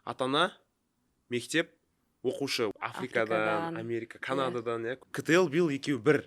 ата-ана, мектеп, оқушы Африкадан, Африкадан, Америка, Канададан, КТЛ биыл екеуі бір.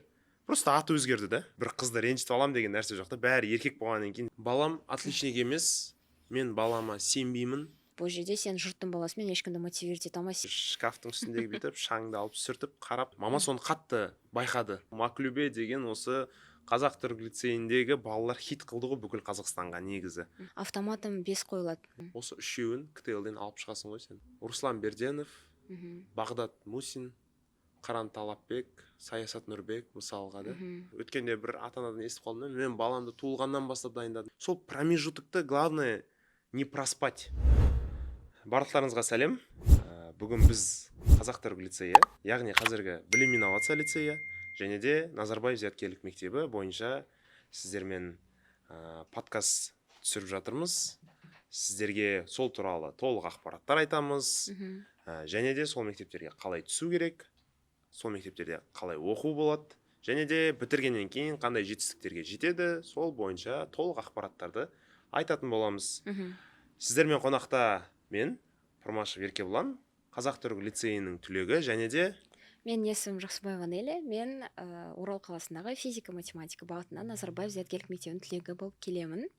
Просто аты өзгерді да. Бір қызды ренжітіп алам деген нәрсе жоқ та. Бәрі еркек болғаннан кейін. Балам отличник емес. Мен балама сенбеймін. бұл жерде сен жұрттың баласымен ешкімді мотивировать ете алмайсың. Шкафтың үстіндегі бүйтіп шаңды алып сүртіп қарап. Мама соны қатты байқады. Маклюбе деген осы қазақ түрік лицейіндегі балалар хит қылды ғой бүкіл Қазақстанға негізі. Автоматом 5 қойылады. Осы үшеуін КТЛден алып шығасың ғой сен. Руслан Берденов, Бағдат Мусин, Қаран Талапбек, Саясат Нұрбек мысалға да. Өткенде бір ата-анадан естіп қалдым, мен баламды туылғаннан бастап дайындадым. Сол промежутокты главное не проспать. Барлықтарыңызға сәлем. Бүгін біз Қазақ түрік лицейі, яғни қазіргі білім инновация лицейі және де Назарбаев зияткерлік мектебі бойынша сіздермен подкаст түсіріп жатырмыз. Сіздерге сол туралы толық ақпараттар айтамыз. Және де сол мектептерге қалай түсу керек, сол мектептерде қалай оқу болады, және де бітіргеннен кейін қандай жетістіктерге жетеді, сол бойынша толық ақпараттарды айтатын боламыз. Сіздермен қонақта мен, Пұрмашев Еркебұлан, Қазақ түрік лицейінің түлегі, және де Мен есімім Жақсыбаева Нелли, мен Орал қаласындағы физика-математика бағытынан Назарбаев зияткерлік мектебінің түлегі болып келемін.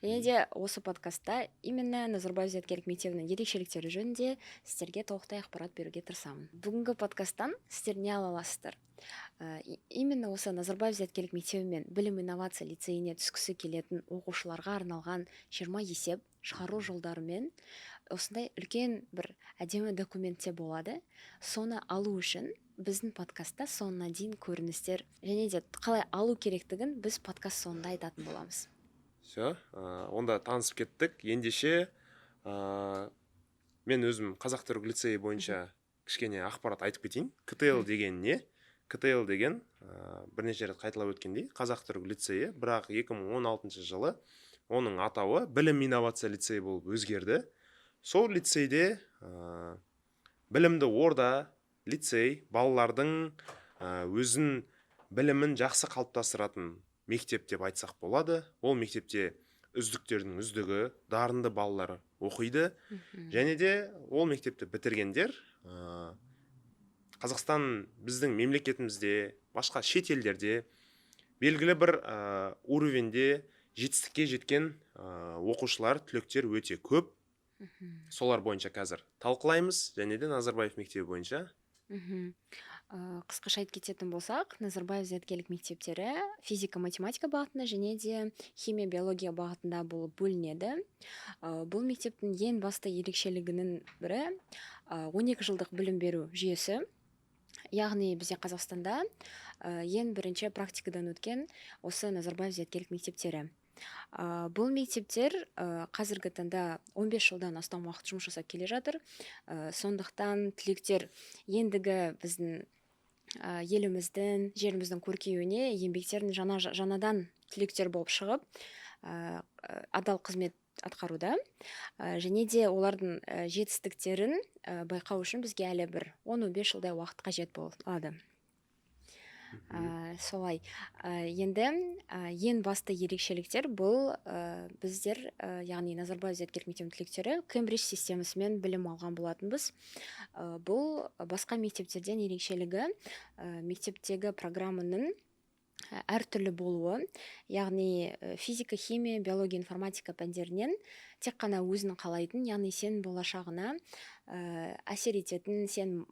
Және де осы подкастта именно Назарбаев зияткерлік мектебінің ерекшеліктері жөнінде сіздерге толықтай ақпарат беруге тырысамын. Бүгінгі подкасттан сіздер не ала аласыздар? Именно осы Назарбаев зияткерлік мектебі мен білім инновация лицейіне түскісі келетін оқушыларға арналған 20 есеп шығару жолдарымен осындай үлкен бір әдемі документте болады. Соны алу үшін біздің подкастта соңына дейін көріністер және де қалай алу керектігін біз подкаст соңында айтатын боламыз. Все, онда танысып кеттік. Ендеше мен өзім Қазақ түрік лицейі бойынша кішкене ақпарат айтып кетейін. КТЛ деген не? КТЛ деген бірнеше рет қайталап өткендей Қазақ түрік лицейі, бірақ 2016 жылы оның атауы білім инновация лицейі болып өзгерді. Сол лицейде білімді орда, лицей, балалардың өзін білімін жақсы қалыптастыратын мектеп деп айтсақ болады. Ол мектепте үздіктердің үздігі, дарынды балалар оқиды. Және де ол мектепті бітіргендер Қазақстан біздің мемлекетімізде, башқа шет елдерде белгілі бір уровеньде жетістікке жеткен оқушылар, түлектер өте көп. Солар бойынша қазір талқылаймыз, және де Назарбаев мектебі бойынша. Қысқаша айтып кететін болсақ, Назарбаев зияткерлік мектептері физика-математика бағытында және де химия-биология бағытында болып бөлінеді. Бұл мектептің ең басты ерекшелігінің бірі 12 жылдық білім беру жүйесі. Яғни бізде Қазақстанда ең бірінші практикадан өткен осы Назарбаев зияткерлік мектептері. Бұл мектептер қазіргі таңда 15 жылдан астам уақыт жұмыс жасап келе жатыр. Сондықтан түлектер ендігі біздің еліміздің, жеріміздің көркеюіне еңбектерін жаңадан түлектер болып шығып, адал қызмет атқаруда. Және де олардың жетістіктерін байқау үшін бізге әлі бір 10-15 жылдай уақыт қажет болады. Солай. Енді ең басты ерекшеліктер бұл біздер, яғни Назарбаев зияткерлік мектебінің түлектері Кембридж системасымен білім алған болатынбыз. Бұл басқа мектептерден ерекшелігі мектептегі программаның әртүрлі болуы, яғни физика, химия, биология, информатика пәндерінен тек қана өзінің қалайтын, яғни сен болашағына әсер ететін, сен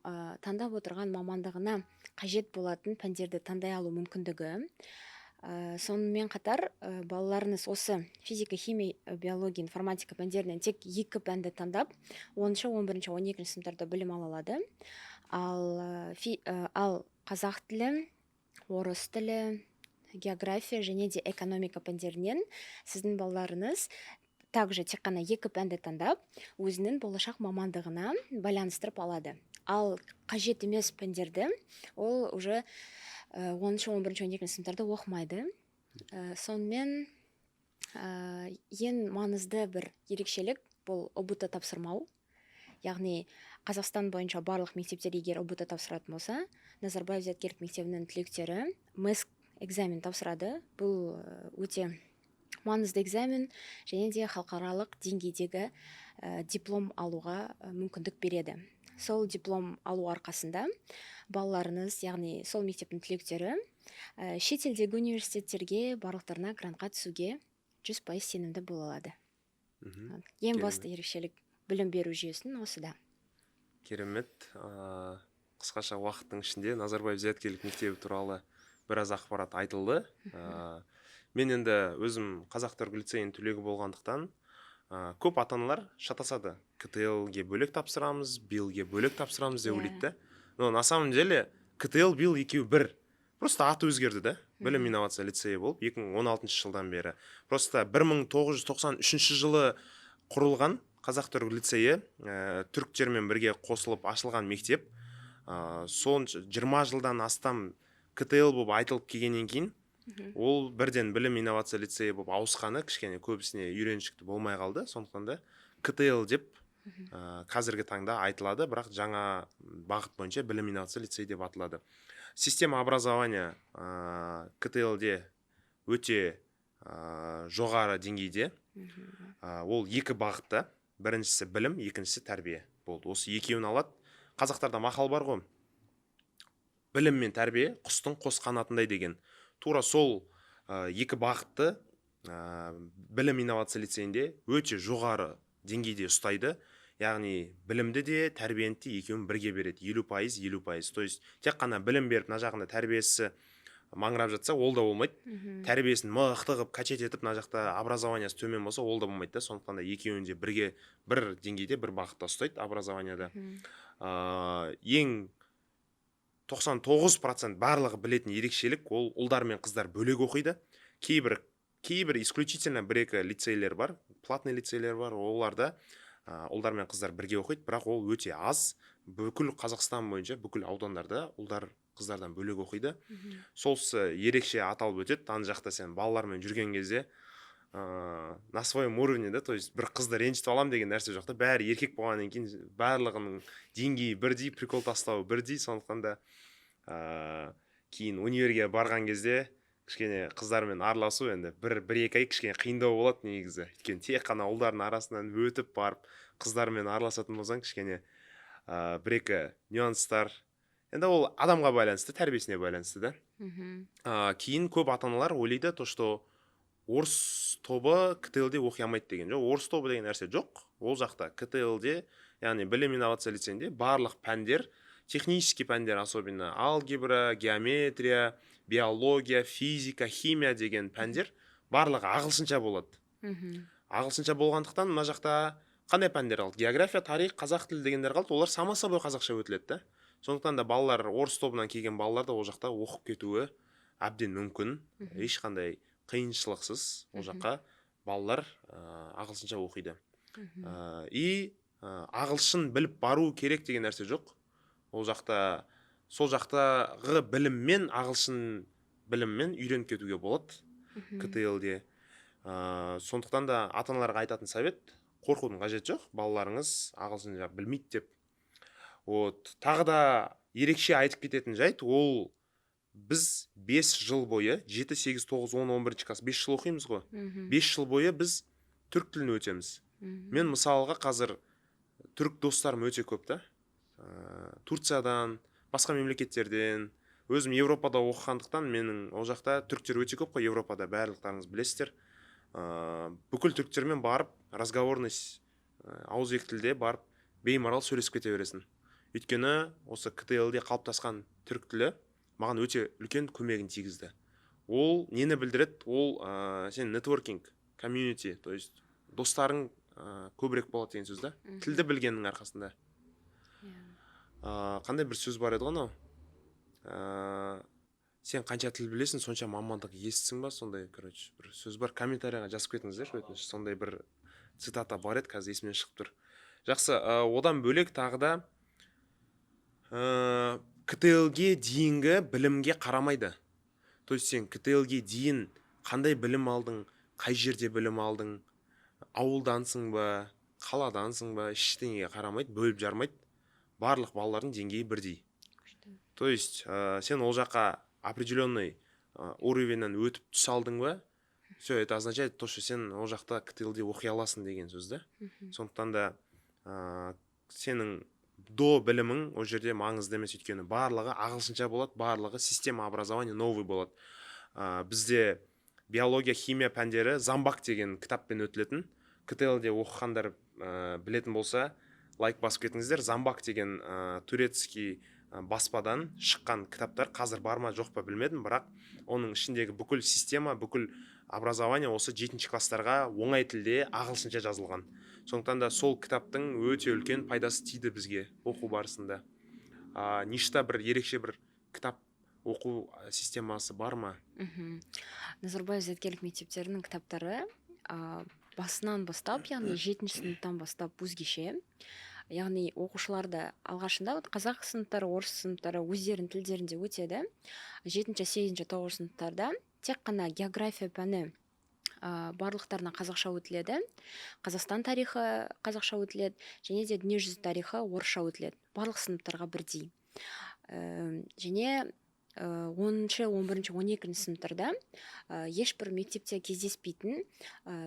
таңдап отырған мамандығына қажет болатын пәндерді таңдай алу мүмкіндігі. Сонымен қатар балаларыңыз осы физика, химия, биология, информатика пәндерінен тек 2 пәнді таңдап, 10-шы, 11-шы, 12-шы сыныптарда білім ала алады. Ал қазақ тілі, орыс тілі, география және де экономика пәндерінен сіздің балаларыңыз также тек қана 2 пәнді таңдап, өзінің болашақ мамандығына байланыстырып алады. Ал қажет емес пәндерді ол уже 10-шы, 11-шы, 12-шы сыныптарда оқымайды. Сонымен ең маңызды бір ерекшелік бұл ОБТ тапсырмау. Яғни Қазақстан бойынша барлық мектептер егер ОБТ тапсыратын болса, Назарбаев зияткерлік мектебінің түлектері MESC экзамен тапсырады. Бұл өте маңызды экзамен және де халықаралық деңгейдегі диплом алуға мүмкіндік береді. Сол диплом алу арқасында балаларыңыз, яғни сол мектептің түлектері шетелдегі университеттерге барлықтарына грантқа түсуге 100% сенімді бола алады. Мгм. Ең басты ерекшелік білім беру жүйесінің осыда. Керемет. Қысқаша уақыттың ішінде Назарбаев зияткерлік мектебі туралы біраз ақпарат айтылды. Мен енді өзім Қазақ-Түрік лицейінің түлегі болғандықтан көп ата-аналар шатасады. КТЛ-ге бөлек тапсырамыз, БИЛ-ге бөлек тапсырамыз деп ойлайды да. Но на самом деле КТЛ, БИЛ екеуі бір. Просто аты өзгерді да. Білім инновация лицейі болып 2016 жылдан бері. Просто 1993 жылы құрылған Қазақ-Түрік лицейі түріктермен бірге қосылып ашылған мектеп. Сол 20 жылдан астам КТЛ болып айтылып келгеннен кейін ол бірден білім инновация лицейі болып ауысқаны кішкене көбісіне үйреншікті болмай қалды. Сондықтан да КТЛ деп қазіргі таңда айтылады, бірақ жаңа бағыт бойынша білім инновация лицей деп аталады. Система образования КТЛ-де өте жоғары деңгейде. Ол екі бағытта. Біріншісі білім, екіншісі тәрбие болды. Осы екеуін алады. Қазақтарда мақал бар ғой. Білім мен тәрбие құстың қос қанатындай деген. Тура сол екі бағытты білім инновация лицейінде өте жоғары деңгейде ұстайды. Яғни білімді де тәрбиені де екеуін бірге береді. 50%. То есть тек қана білім беріп, мына жағында тәрбиесі маңырап жатса, ол да болмайды. Тәрбиесін мықты қылып качать етіп, мына жақта образованиясы төмен болса, ол да болмайды да. Сондықтан да екеуінде бірге бір деңгейде бір бағытта ұстайды образованияда. Ең 99% барлығы білетін ерекшелік ол ұлдар мен қыздар бөлек оқиды. Кейбір исключительно бір-екі лицейлер бар, платный лицейлер бар, оларда ұлдар мен қыздар бірге оқиды, бірақ ол өте аз. Бүкіл Қазақстан бойынша, бүкіл аудандарда ұлдар қыздардан бөлек оқиды. Солсы ерекше аталып өтеді. Ана жақта сен балалармен жүрген кезде на своем уровне, да, то есть бір қызды ренжітіп алам деген нәрсе жоқ та. Бәрі еркек болғаннан кейін барлығының деңгейі бірдей, прикол тастауы бірдей. Сондықтан да кейін универге барған кезде кішкене қыздармен араласу енді бір-екі ай кішкене қиындау болады негізі. Өйткені тек қана ұлдардың арасынан өтіп барып қыздармен араласатын болсаң кішкене бір-екі нюанстар. Енді ол адамға байланысты, тәрбиесіне байланысты да. Кейін көп ата-аналар ойлайды, то что орыс тобы КТЛ-де оқи алмайды деген жоқ. Орыс тобы деген нәрсе жоқ. Ол жақта КТЛ-де, яғни білім инновация лицейінде барлық пәндер, технический пәндер, особенно алгебра, геометрия, биология, физика, химия деген пәндер барлығы ағылшынша болады. Ағылшынша болғандықтан мына жақта қандай пәндер қалды? География, тарих, қазақ тілі дегендер қалды. Олар сама собой қазақша өтіледі да. Сондықтан да балалар, орыс тобынан келген балалар да ол жақта оқып кетуі әбден мүмкін. Ешқандай қиыншылықсыз ол жаққа балалар ағылшынша оқиды. И ағылшын біліп бару керек деген нәрсе жоқ. Ол жақта сол жақтағы біліммен, ағылшын біліммен үйреніп кетуге болады КТЛ-де. Сондықтан да ата-аналарға айтатын совет, қорқудың қажеті жоқ. Балаларыңыз ағылшынша білмейді деп. Тағы да ерекше айтып кететін жайт, ол біз 5 жыл бойы, 7, 8, 9, 10, 11 класс 5 жыл оқимыз ғой. 5 жыл бойы біз түрік тілін өтеміз. Мен мысалға қазір түрік достарым өте көп та. Турциядан, басқа мемлекеттерден, өзім Европада оқығандықтан менің ол жақта түріктер өте көп қой. Европада барлықтарыңыз білесіздер. Бүкіл түріктермен барып, разговорный ауызекі тілде барып, беймарал сөйлесіп кете бересің. Өйткені осы КТЛ-де қалыптасқан түрік тілі маған өте үлкен көмегін тигізді. Ол нені білдіреді? Ол сен нетворкинг, комьюнити, то есть достарың көбірек болады деген сөз да. Тілді білгеннің арқасында. Қандай бір сөз бар еді ғой, сен қанша тіл білесің, сонша мамандық естісің ба, сондай, короче, бір сөз бар. Комментарияға жазып кетіңіздер, сондай бір цитата бар еді, қазір есімнен шығып тұр. Жақсы, одан бөлек тағы да КТЛ-ге дейінгі білімге қарамайды. То есть сен КТЛ-ге дейін қандай білім алдың, қай жерде білім алдың, ауылдансың ба, қаладансың ба, ештеңеге қарамайды, бөліп жармайды. Барлық балалардың деңгейі бірдей. То есть сен ол жаққа определенный уровеньнен өтіп түс алдың ба, все это означает то, что сен ол жақта ктл-де оқи аласың деген сөз да. Сондықтан да сенің до білімің ол жерде маңызды емес, өйткені барлығы ағылшынша болады, барлығы система образования новый болады. Бізде биология, химия пәндері замбак деген кітаппен өтілетін. ктл-де оқығандар білетін болса, лайк басып кетіңіздер. Замбак деген турецкий баспадан шыққан кітаптар қазір бар ма жоқ па білмедім, бірақ оның ішіндегі бүкіл система, бүкіл образование осы 7-ші класстарға оңай тілде ағылшынша жазылған. Сондықтан да сол кітаптың өте үлкен пайдасы тиді бізге оқу барысында. Ништа бір ерекше бір кітап оқу системасы бар ма? Назарбаев зияткерлік мектептерінің кітаптары басынан бастап, яғни 7-ші сыныптан бастап өзгеше. Яғни оқушыларды алғашында қазақ сыныптары, орыс сыныптары өздерінің тілдерінде өтеді. 7-ші, 8-ші, 9-ші сыныптарда тек қана география пәні барлықтарына қазақша өтіледі. Қазақстан тарихы қазақша өтіледі, және де дүниежүзі тарихы орысша өтіледі. Барлық сыныптарға бірдей. Және 10-ші, 11-ші, 12-ші сыныптарда ешбір мектепте кездеспейтін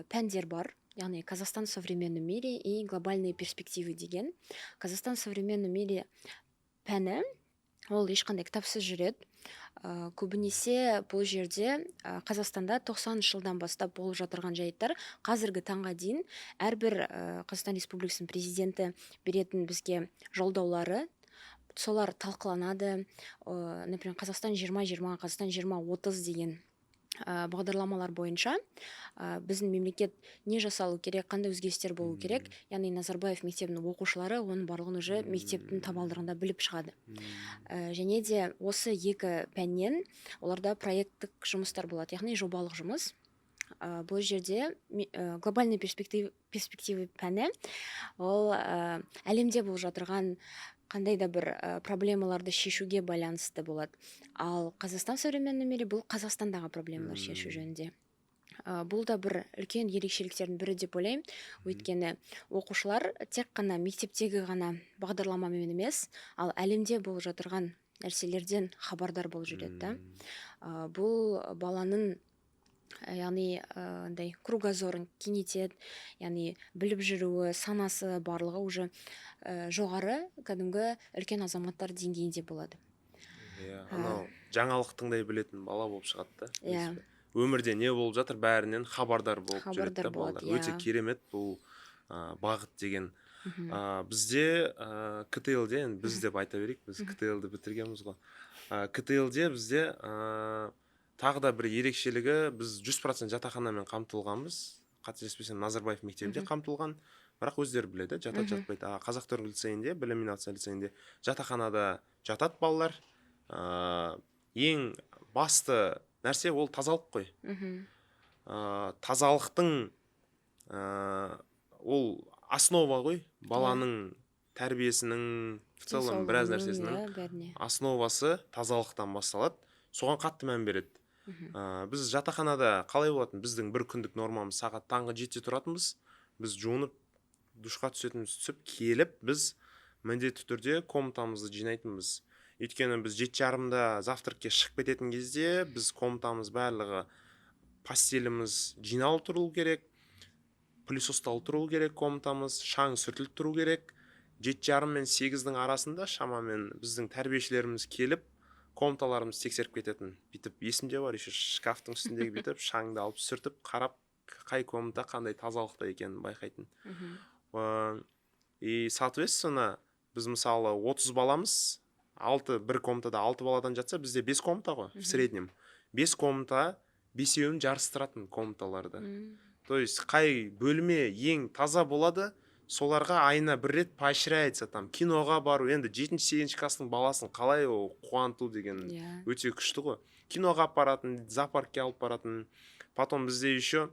пәндер бар. Яғни Казахстан в современном мире и глобальные перспективы деген. Казахстан в современном мире пәні ол ешқандай кітапсыз жүреді. Көбінесе бұл жерде Қазақстанда 90-шы жылдан бастап болып жатырған жайттар қазіргі таңға дейін әрбір Қазақстан Республикасының президенті беретін бізге жолдаулары, солар талқыланады. Например, Қазақстан 2020, Қазақстан 2030 деген бағдарламалар бойынша біздің мемлекет не жасалу керек, қандай өзгерістер болу керек. Яғни Назарбаев мектебінің оқушылары оның барлығын уже мектептің табалдырығында біліп шығады. Және де осы екі пәннен оларда проекттік жұмыстар болады, яғни жобалық жұмыс. Бұл жерде глобальный перспективы пәні ол әлемде болып жатырған қандай да бір проблемаларды шешуге байланысты болады. Ал Қазақстан в современном мире бұл Қазақстандағы проблемалар шешу жөнінде. Бұл да бір үлкен ерекшеліктердің бірі деп ойлаймын. Өйткені оқушылар тек қана мектептегі ғана бағдарламамен емес, ал әлемде болып жатырған нәрселерден хабардар болып жүреді. Бұл баланың яғни кругозорын кеңейтеді, яғни біліп жүруі, санасы барлығы уже жоғары кәдімгі үлкен азаматтар деңгейінде болады. Анау жаңалықтыңдай білетін бала болып шығады да. Өмірде не болып жатыр бәрінен хабардар болып жүреді да балалар. Өте керемет бұл бағыт деген. Бізде ктл-де, біз деп айта берейік, біз ктл-ді бітіргенбіз ғой. ктл-де бізде тағы да бір ерекшелігі, біз 100% жатақханамен қамтылғанбыз. Қателеспесем, Назарбаев мектебінде қамтылған. Бірақ өздері біледі, жатады-жатпайды. Қазақ-түрік лицейінде, білім инновация лицейінде жатақханада жатады балалар. Ең басты нәрсе ол тазалық қой. Тазалықтың ол основа ғой. Баланың тәрбиесінің, в целом біраз нәрсесінің основасы тазалықтан басталады. Соған қатты мән береді. Біз жатақханада қалай болатын? Біздің бір күндік нормамыз сағат таңғы 7-те тұратынбыз. Біз жуынып, душқа түсетініміз түсіп, келіп, біз міндетті түрде комнатамызды жинайтынбыз. Өйткені біз 7:30-да завтракке шығып кететін кезде, біз комнатамыз барлығы, постеліміз жиналып тұру керек, пылесосталып тұру керек комнатамыз, шаң сүртіліп тұру керек. 7:30 мен 8-дің арасында шамамен біздің тәрбиешілеріміз келіп, комнаталарымыз тексеріп кететін. Бүйтіп, есімде бар, еще шкафтың үстіндегі бүйтіп, шаңды алып сүртіп, қарап, қай комната қандай тазалықта екенін байқайтын. И соответственно, біз мысалы 30 баламыз, бір комнатада 6 баладан жатса, бізде 5 комната ғой, в среднем. 5 комната, 5-еуін жарыстыратын комнаталарды. То есть, қай бөлме ең таза болады, соларға айына бір рет поощряется, там, киноға бару. Енді 7-8 класстың баласын қалай қуанту деген өте күшті ғой. Киноға апаратын, зоопаркке алып баратын. Потом бізде еще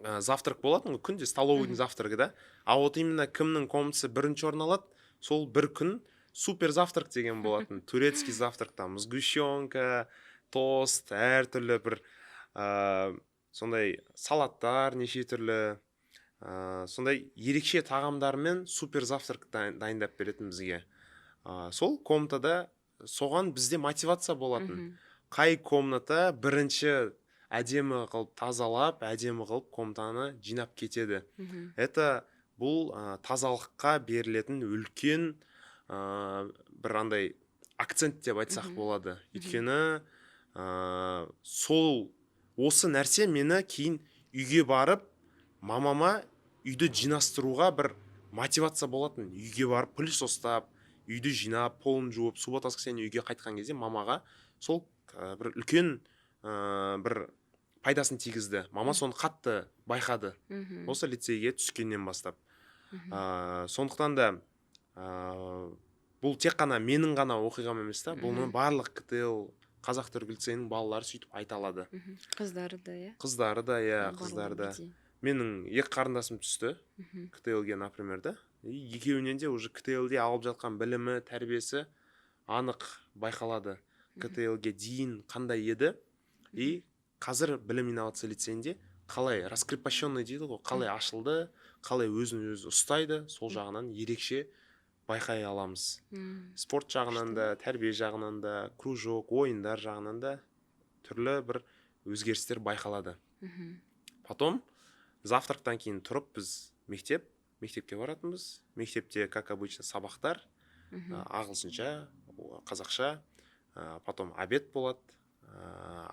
завтрак болатын, күнде столовыйдың завтрагы да. А вот именно кімнің комнатасы бірінші орын алады, сол бір күн супер завтрак деген болатын. Турецкий завтрак, там, сгущенка, тост, әртүрлі бір сондай салаттар, неше түрлі сондай ерекше тағамдармен супер завтрак дайындап беретін бізге. Сол комнатада соған бізде мотивация болатын. Қай комната бірінші әдемі қылып тазалап, әдемі қылып комнатаны жинап кетеді. Мгм. Это бұл тазалыққа берілетін үлкен бір андай акцент деп айтсақ Мгм. болады. Мгм. Өйткені сол осы нәрсе мені кейін үйге барып мамама үйді жинастыруға бір мотивация болатын. Үйге барып пылесос ұстап, үйді жинап, полын жуып, суббота воскресенье үйге қайтқан кезде мамаға сол бір үлкен бір пайдасын тигізді. Мама соны қатты байқады Мгм. осы лицейге түскеннен бастап. Мгм. Сондықтан да бұл тек қана менің ғана оқиғам емес та, бұны Мгм. барлық КТЛ қазақ түрік лицейінің балалары сөйтіп айта алады. Мгм. Қыздары да, иә? Қыздары да, иә, Барлығы қыздары да. бірдей. Менің екі қарындасым түсті Мгм. КТЛ-ге, например, да. И екеуінен де уже КТЛ-де алып жатқан білімі, тәрбиесі анық байқалады. КТЛ-ге дейін қандай еді. И қазір білім инновация лицейінде қалай раскрепощенный дейді ғой, қалай ашылды, қалай өзін өзі ұстайды, сол жағынан ерекше байқай аламыз. Мгм. Спорт жағынан да, тәрбие жағынан да, кружок, ойындар жағынан да түрлі бір өзгерістер байқалады. Мгм. Потом завтрактан кейін тұрып біз мектепке баратынбыз. Мектепте, как обычно, сабақтар, Мгм. ағылшынша, қазақша, потом обед болады.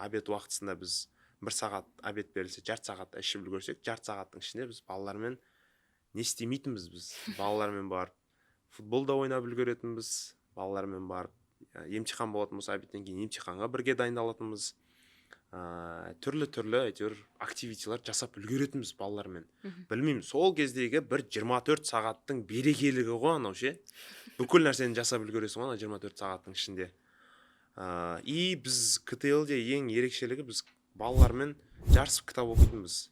Обед уақытысында біз 1 сағат обед берілсе, жарты сағат ішіп үлгерсек, жарты сағаттың ішінде біз балалармен не істемейтінбіз, біз балалармен барып футболда ойнап үлгеретінбіз, балалармен барып емтихан болатын болса, обедтен кейін емтиханға бірге дайындалатынбыз. Түрлі әйтеуір активитилар жасап үлгеретінбіз балалармен. Білмеймін, сол кездегі бір 24 сағаттың берекелігі ғой анау ше. Бүкіл нәрсені жасап үлгересің ғой 24 сағаттың ішінде. И біз КТЛ-де ең ерекшелігі біз балалармен жарысып кітап оқитынбыз.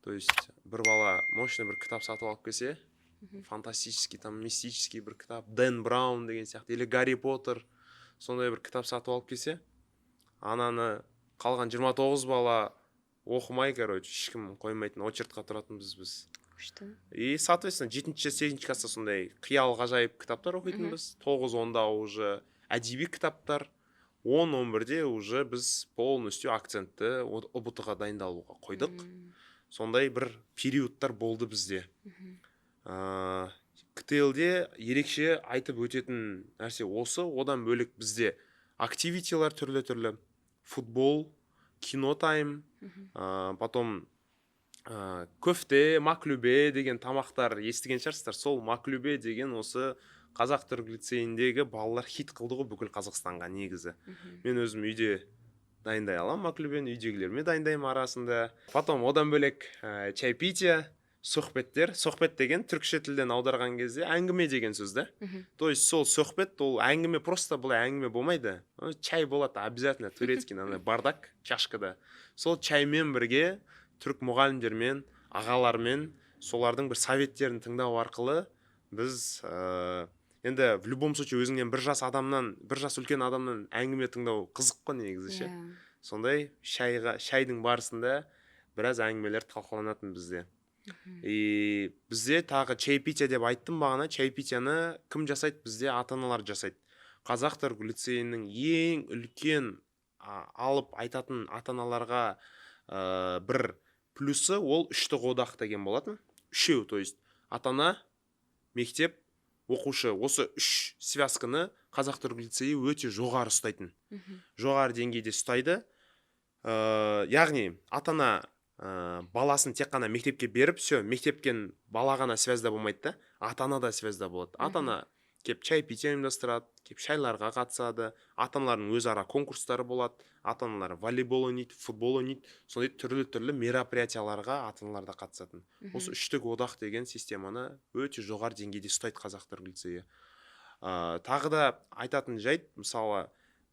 То есть бір бала мощный бір кітап сатып алып келсе, фантастический, там мистический бір кітап, Дэн Браун деген сияқты, или Гарри Поттер, сондай бір кітап сатып алып келсе, ананы қалған 29 бала оқымай, короче, ешкім қоймайтын очередьқа тұратынбыз біз. И, соответственно, 7-8 класста сондай қиял ғажайып кітаптар оқитынбыз. 9-10-да уже әдеби кітаптар, 10-11-де уже біз полностью акцентті ұбт-ға дайындалуға қойдық. Сондай бір периодтар болды бізде. КТЛ-де ерекше айтып өтетін нәрсе осы. Одан бөлек бізде активитилар түрлі-түрлі. Футбол, кино тайм, потом көфте, маклюбе деген тамақтар естіген шығарсыздар. Сол маклюбе деген осы қазақ түрік лицейіндегі балалар хит қылды ғой бүкіл Қазақстанға негізі. Мен өзім үйде дайындай алам маклюбені, үйдегілеріме дайындаймын арасында. Потом одан бөлек чайпития, сөхбеттер. Сөхбет деген түркше тілден аударған кезде әңгіме деген сөз да. То есть сол сөхбет, ол әңгіме, просто бұлай әңгіме болмайды. Чай болады обязательно, турецкий бардак, чашкада. Сол чаймен бірге түрік мұғалімдермен, ағалармен солардың бір советтерін тыңдау арқылы біз енді в любом случае өзіңнен бір жас үлкен адамнан әңгіме тыңдау қызық қой негізі ше. Сондай шайдың барысында біраз әңгімелер талқыланатын бізде. И бізде тағы чайпития деп айттым бағана. Чайпитияны кім жасайды? Бізде ата-аналар жасайды. Қазақ түрік лицейінің ең үлкен алып айтатын ата-аналарға бір плюсы ол үштік одақ деген болатын. Үшеу, то есть ата-ана, мектеп, оқушы. Осы үш связканы қазақ түрік лицейі өте жоғары ұстайтын. Жоғары деңгейде ұстайды. Яғни ата-ана баласын тек қана мектепке беріп, все, мектепкен бала ғана связда болмайды да, ата-ана да связда болады. Ата-ана кеп чайпития ұйымдастырады, кеп шайларға қатысады, ата-аналардың өзара конкурстары болады, ата-аналар волейбол ойнайды, футбол ойнайды, сондай түрлі мероприятияларға ата-аналар да қатысатын. Осы үштік одақ деген системаны өте жоғары деңгейде ұстайды қазақ түрік лицейі. Тағы да айтатын жайт, мысалы,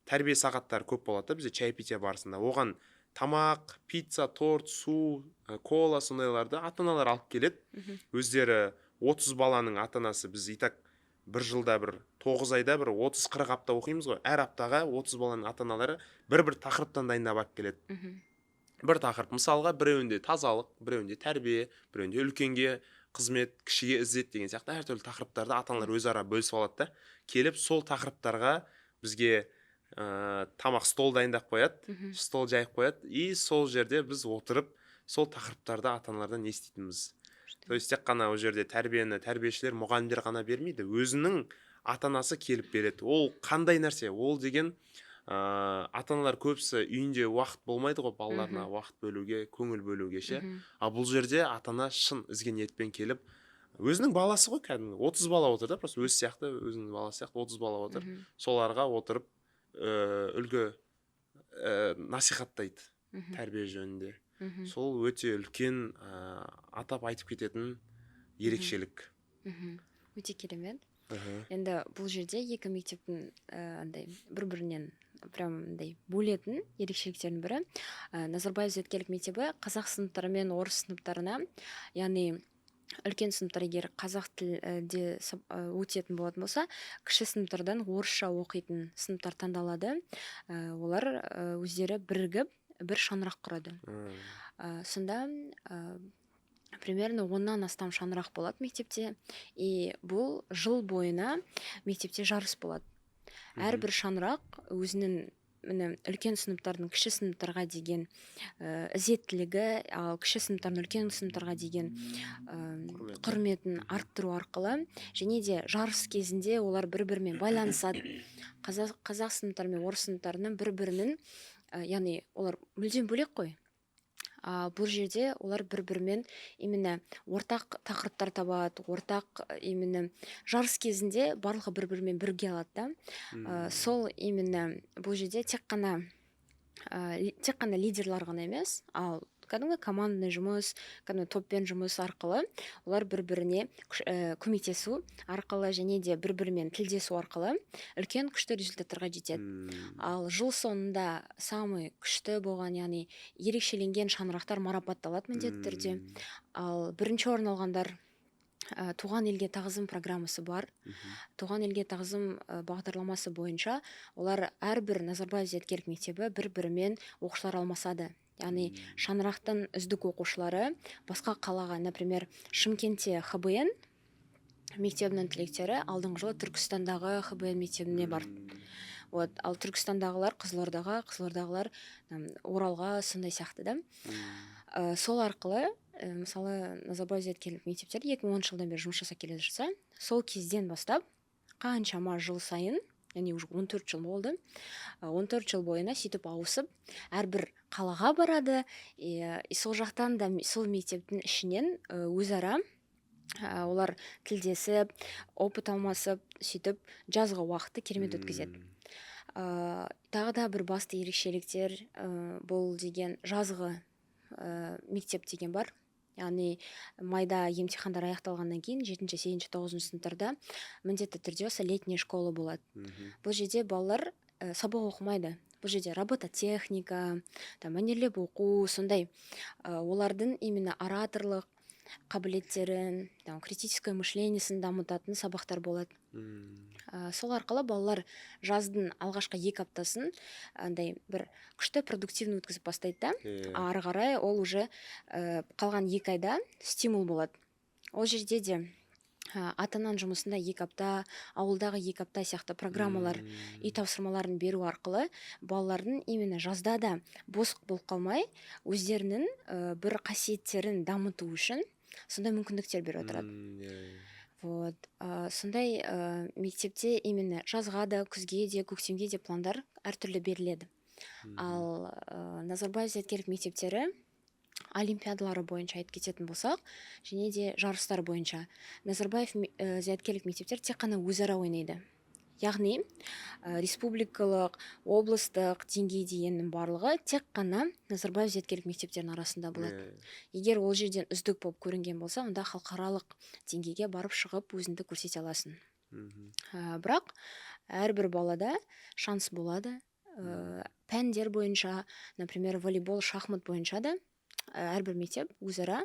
тәрбие сағаттары көп болады бізде чайпития барысында. Оған тамақ, пицца, торт, су, кола сондайларды ата-аналар алып келеді. Өздері 30 баланың ата-анасы, біз итак бір жылда бір 9 айда бір 30-40 апта оқимыз ғой. Әр аптаға 30 баланың ата-аналары бір тақырыптан дайындап алып келеді. Бір тақырып, мысалға біреуінде тазалық, біреуінде тәрбие, біреуінде үлкенге қызмет, кішіге ізет деген сияқты әртүрлі тақырыптарды ата-аналар өзара бөлісіп алады да, келіп сол тақырыптарға бізге тамақ стол дайындап қояды, стол жайып қояды, и сол жерде біз отырып сол тақырыптарды ата аналардан еститінбіз. То есть тек қана ол жерде тәрбиешілер, мұғалімдер ғана бермейді, өзінің ата анасы келіп береді. Ол қандай нәрсе? Ол деген ата аналар көбісі үйінде уақыт болмайды ғой балаларына уақыт бөлуге, көңіл бөлуге ше. А бұл жерде ата ана шын ізгі ниетпен келіп, өзінің баласы ғой кәдімгі 30 бала отыр да, просто өзі сияқты, өзінің баласы сияқты 30 бала отыр. Соларға отырып үлгі насихаттайды тәрбие жөнінде. Сол өте үлкен атап айтып кететін ерекшелік. Өте керемет. Енді бұл жерде екі мектептің андай бір-бірінен прям андай бөлетін ерекшеліктердің бірі, Назарбаев зияткерлік мектебі қазақ сыныптары мен орыс сыныптарына, яғни үлкен сыныптар егер қазақ тілде өтетін болатын болса, кіші сыныптардан орысша оқитын сыныптар таңдалады. Олар өздері бірігіп бір шаңырақ құрады. Сонда примерно 10-нан астам шаңырақ болады мектепте, и бұл жыл бойына мектепте жарыс болады. Әрбір шаңырақ өзінің үлкен сыныптардың кіші сыныптарға деген ізеттілігі, ал кіші сыныптардың үлкен сыныптарға деген құрметін арттыру арқылы, және де жарыс кезінде олар бір-бірімен байланысады. Қазақ сыныптары мен орыс сыныптарының бір-бірінің, яғни олар мүлдем бөлек қой. Бұл жерде олар бір-бірімен именно ортақ тақырыптар табады, ортақ именно жарыс кезінде барлығы бір-бірімен бірге алады да. Сол именно бұл жерде тек қана лидерлар ғана емес, ал кәдімгі командный жұмыс, кәдімгі топпен жұмыс арқылы олар бір-біріне көмектесу арқылы және де бір-бірімен тілдесу арқылы үлкен күшті результаттарға жетеді. Ал жыл соңында самый күшті болған, яғни ерекшеленген шаңырақтар марапатталады міндетті түрде. Ал бірінші орын алғандар туған елге тағзым программасы бар. Туған елге тағзым бағдарламасы бойынша олар әрбір Назарбаев зияткерлік мектебі бір-бірімен оқушылар алмасады. Яғни шаңырақтың үздік оқушылары басқа қалаға, например, Шымкентте ХБН мектебінің түлектері алдыңғы жылы Түркістандағы ХБН мектебіне барды. Ал Түркістандағылар Қызылордаға, Қызылордағылар Оралға, сондай сияқты да. Сол арқылы, мысалы, Назарбаев зияткерлік мектептері 2010 жылдан бері жұмыс жасап келе жатса, сол кезден бастап қаншама жыл сайын, яғни уже 14 жыл болды, 14 жыл бойына сөйтіп ауысып, әрбір қалаға барады, сол жақтан да сол мектептің ішінен өзара олар тілдесіп, опыт алмасып, сөйтіп жазғы уақытты керемет өткізеді. Тағы да бір басты ерекшеліктер бұл деген жазғы мектеп деген бар. Яғни майда емтихандар аяқталғаннан кейін 7-ші, 8-ші, 9-ші сыныптарда міндетті түрде осы летняя школа болады. Бұл жерде балалар сабақ оқымайды. Бұл жерде робототехника, мәнерлеп оқу, сондай олардың именно ораторлық қабілеттерін, критическое мышлениесін дамытатын сабақтар болады. Сол арқылы балалар жаздың алғашқы 2 аптасын андай бір күшті продуктивный өткізіп бастайды да, ары қарай ол уже қалған 2 айда стимул болады. Ол жерде де ата-ананың жұмысында 2 апта, ауылдағы 2 апта сияқты программалар, үй тапсырмаларын беру арқылы балалардың именно жазда да бос болып қалмай, өздерінің бір қасиеттерін дамыту үшін сондай мүмкіндіктер беріп отырады. Сондай мектепте именно жазға да, күзге де, көктемге де пландар әртүрлі беріледі. Ал Назарбаев зияткерлік мектептері олимпиадалары бойынша айтып кететін болсақ, және де жарыстар бойынша Назарбаев зияткерлік мектептер тек қана өзара ойнайды. Яғни республикалық, облыстық деңгей дегеннің барлығы тек қана Назарбаев зияткерлік мектептерінің арасында болады. Егер ол жерден үздік болып көрінген болса, онда халықаралық деңгейге барып шығып өзіңді көрсете аласың. Бірақ әрбір балада шанс болады. Пәндер бойынша, например, волейбол, шахмат бойынша да әрбір мектеп өзара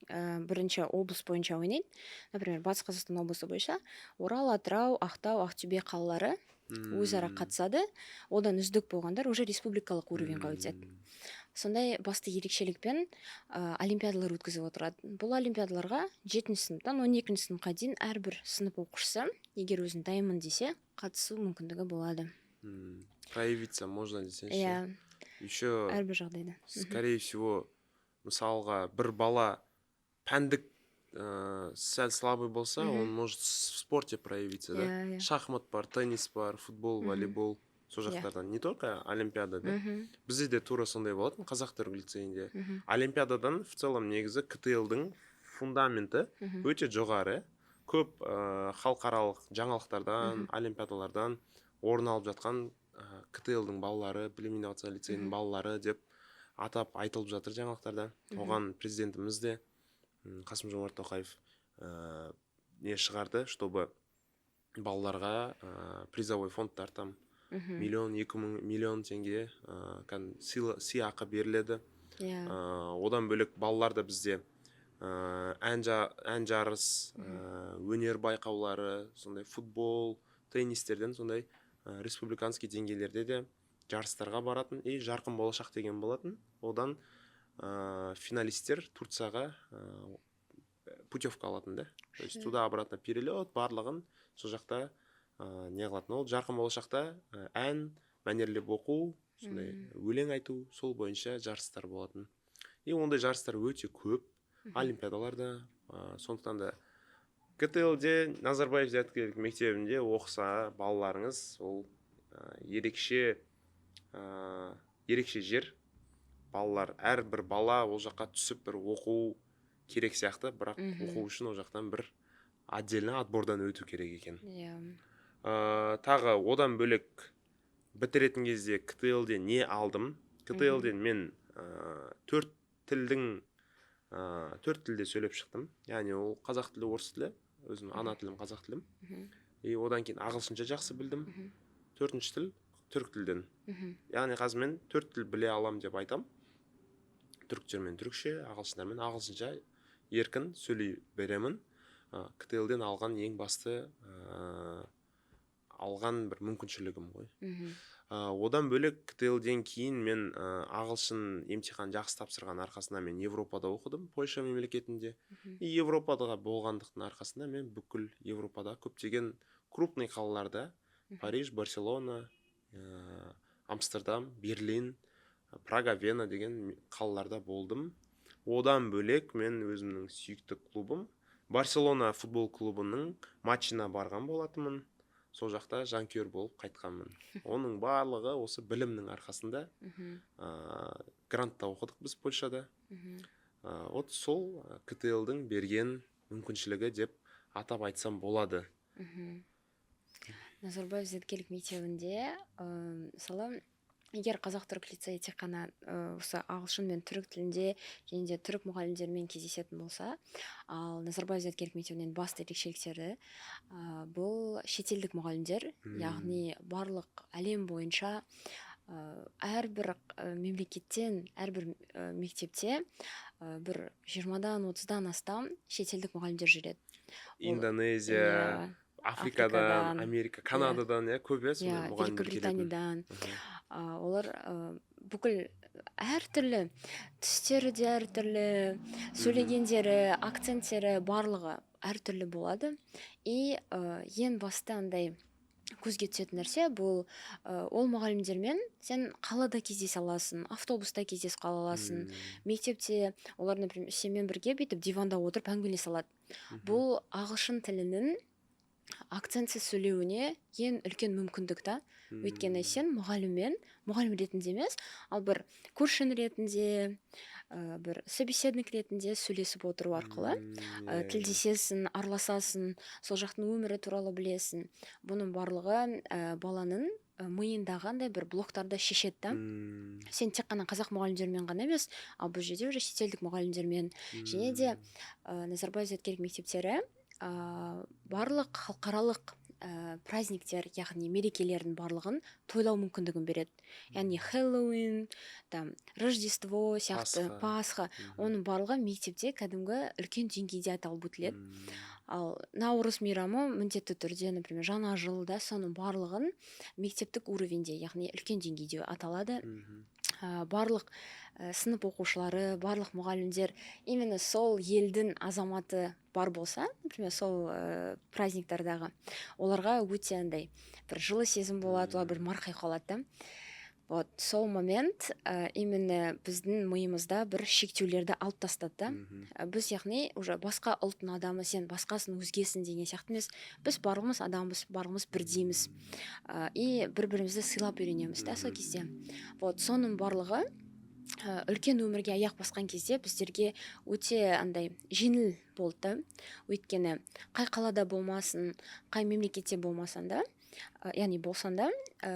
бірінші облыс бойынша ойнайды. Например, Батыс Қазақстан облысы бойынша Орал, Атырау, Ақтау, Ақтөбе қалалары өзара қатысады. Одан үздік болғандар уже республикалық уровеньға өтеді. Сондай басты ерекшелікпен олимпиадалар өткізіп отырады. Бұл олимпиадаларға 7-ші сыныптан 12-ші сыныпқа дейін әрбір сынып оқушысы, егер өзін дайынмын десе, қатысу мүмкіндігі болады. Проявиться можно десеңші. Иә, Еще, әрбір жағдайда. скорее всего, мысалға бір бала пәндік сәл слабый болса, он может в спорте проявиться, да? Иә. Шахмат бар, теннис бар, футбол, волейбол, сол жақтардан. Не только олимпиада, да? Бізде де тура сондай болатын, қазақ түрік лицейінде. Олимпиададан в целом негізі КТЛ-дың фундаменті өте жоғары. Көп халықаралық жаңалықтардан, олимпиадалардан орын алып жатқан КТЛ-дың балалары, білім инновация лицейінің балалары деп атап айтылып жатыр жаңалықтарда. Оған президентіміз де Қасым Жомарт Тоқаев не шығарды, чтобы балаларға призовой фондтар там миллион, 2 миллион теңге сыйақы беріледі. Одан бөлек балалар да бізде ән жарыс, өнер байқаулары, сондай футбол, теннистерден сондай республиканский деңгейлерде де жарыстарға баратын, и жарқын болашақ деген болатын. Одан финалистер Турцияға путевка алатын, да? То есть туда-обратно перелет, барлығын сол жақта не қылатын. Ол жарқын болашақта ән, мәнерлеп оқу, сондай өлең айту, сол бойынша жарыстар болатын. И ондай жарыстар өте көп, олимпиадаларда. Сондықтан да КТЛ-де, Назарбаев зияткерлік мектебінде оқыса балаларыңыз, ол ерекше жер. Балалар, әрбір бала ол жаққа түсіп бір оқу керек сияқты, бірақ оқу үшін ол жақтан бір отдельно отбордан өту керек екен. Тағы одан бөлек бітіретін кезде КТЛ-де не алдым? КТЛ-ден мен 4 тілде сөйлеп шықтым. Яғни ол қазақ тілі, орыс тілі, өзім ана тілім қазақ тілім. И одан кейін ағылшынша жақсы білдім. 4-ші тіл түрік тілден. Яғни қазір мен 4 тіл біле алам деп айтам. Түріктермен түрікше, ағылшындармен ағылшынша еркін сөйлей беремін. КТЛ-ден алған ең басты алған бір мүмкіншілігім ғой. Одан бөлек КТЛ-ден кейін мен ағылшын емтихан жақсы тапсырған арқасында мен Европада оқыдым, Польша мемлекетінде. И Европадаға болғандықтың арқасында мен бүкіл Европада көптеген крупный қалаларда, Париж, Барселона, Амстердам, Берлин, Прага, Вена деген қалаларда болдым. Одан бөлек мен өзімнің сүйікті клубым Барселона футбол клубының матчына барған болатынмын. Сол жақта жанкүйер болып қайтқанмын. Оның барлығы осы білімнің арқасында. Грантта оқыдық біз Польшада. Вот сол КТЛ-дың берген мүмкіншілігі деп атап айтсам болады. Назарбаев зияткерлік мектебінде мысалы егер қазақ-түрік лицейі тек қана осы ағылшын мен түрік тілінде және де түрік мұғалімдермен кездесетін болса, ал Назарбаев зияткерлік мектебінен басты ерекшеліктері бұл шетелдік мұғалімдер, яғни барлық әлем бойынша әрбір мемлекеттен, әрбір мектепте бір 20-дан 30-дан астам шетелдік мұғалімдер жүреді. Индонезия, Африкадан, Америка, Канададан, көп сондай мұғалімдер келетін. Великобританиядан. Олар бүкіл әртүрлі түстері де әртүрлі, сөйлегендері, акценттері барлығы әртүрлі болады. И ең басты андай көзге түсетін нәрсе бұл ол мұғалімдермен сен қалада кездесе аласың, автобуста кездесіп қала аласың, мектепте олар, например, сенімен бірге бүйтіп диванда отырып әңгімелесе алады. Бұл ағылшын тілінің акцентсіз сөйлеуіне ең үлкен мүмкіндік та. Өйткені сен мұғалім ретінде емес, ал бір көршін ретінде, бір собеседник ретінде сөйлесіп отыру арқылы тілдесесің, араласасың, сол жақтың өмірі туралы білесің. Бұның барлығы баланың миындағандай бір блоктарды шешеді. Сен тек қана қазақ мұғалімдермен ғана емес, ал бұл жерде уже шетелдік мұғалімдермен. Және де Назарбаев зияткерлік мектептері барлық халықаралық праздниктер, яғни мерекелердің барлығын тойлау мүмкіндігін береді. Яғни Хэллоуин, Рождество сияқты, Пасха, оның барлығы мектепте кәдімгі үлкен деңгейде аталып өтіледі. Ал Наурыз мейрамы міндетті түрде, например, жаңа жылда соның барлығын мектептік уровенде, яғни үлкен деңгейде аталады. барлық сынып оқушылары, барлық мұғалімдер именно сол елдің азаматы бар болса, например, сол праздниктардағы, оларға өте андай бір жылы сезім болады, олар бір марқай қалады да. Вот сол момент именно біздің миымызда бір шектеулерді алып тастады да. Біз яғни уже басқа ұлттың адамы, сен басқасын, өзгесін деген сияқты емес, біз барлығымыз адамбыз, барлығымыз бірдейміз, и бір бірімізді сыйлап үйренеміз да сол кезде. Вот соның барлығы үлкен өмірге аяқ басқан кезде біздерге өте андай жеңіл болды да. Өйткені қай қалада болмасын, қай мемлекетте болмасан да, яғни болсан да,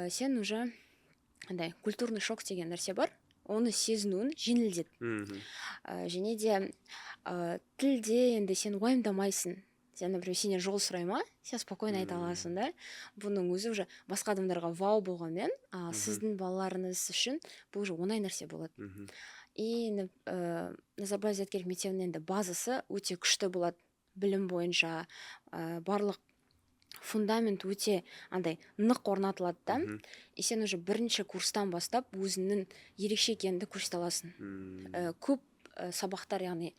сен уже андай культурный шок деген нәрсе бар, оны сезінуін жеңілдет. Және де тілде енді сен уайымдамайсың. Сен, например, сенен жол сұрай ма, сен спокойно айта аласың да. Бұның өзі уже басқа адамдарға вау болғанмен, сіздің балаларыңыз үшін бұл уже оңай нәрсе болады. И Назарбаев зияткерлік мектебінің енді базасы өте күшті болады. Білім бойынша барлық фундамент өте андай нық орнатылады да. И сен уже бірінші курстан бастап өзіңнің ерекше екеніңді көрсете аласың. Көп сабақтар, яғни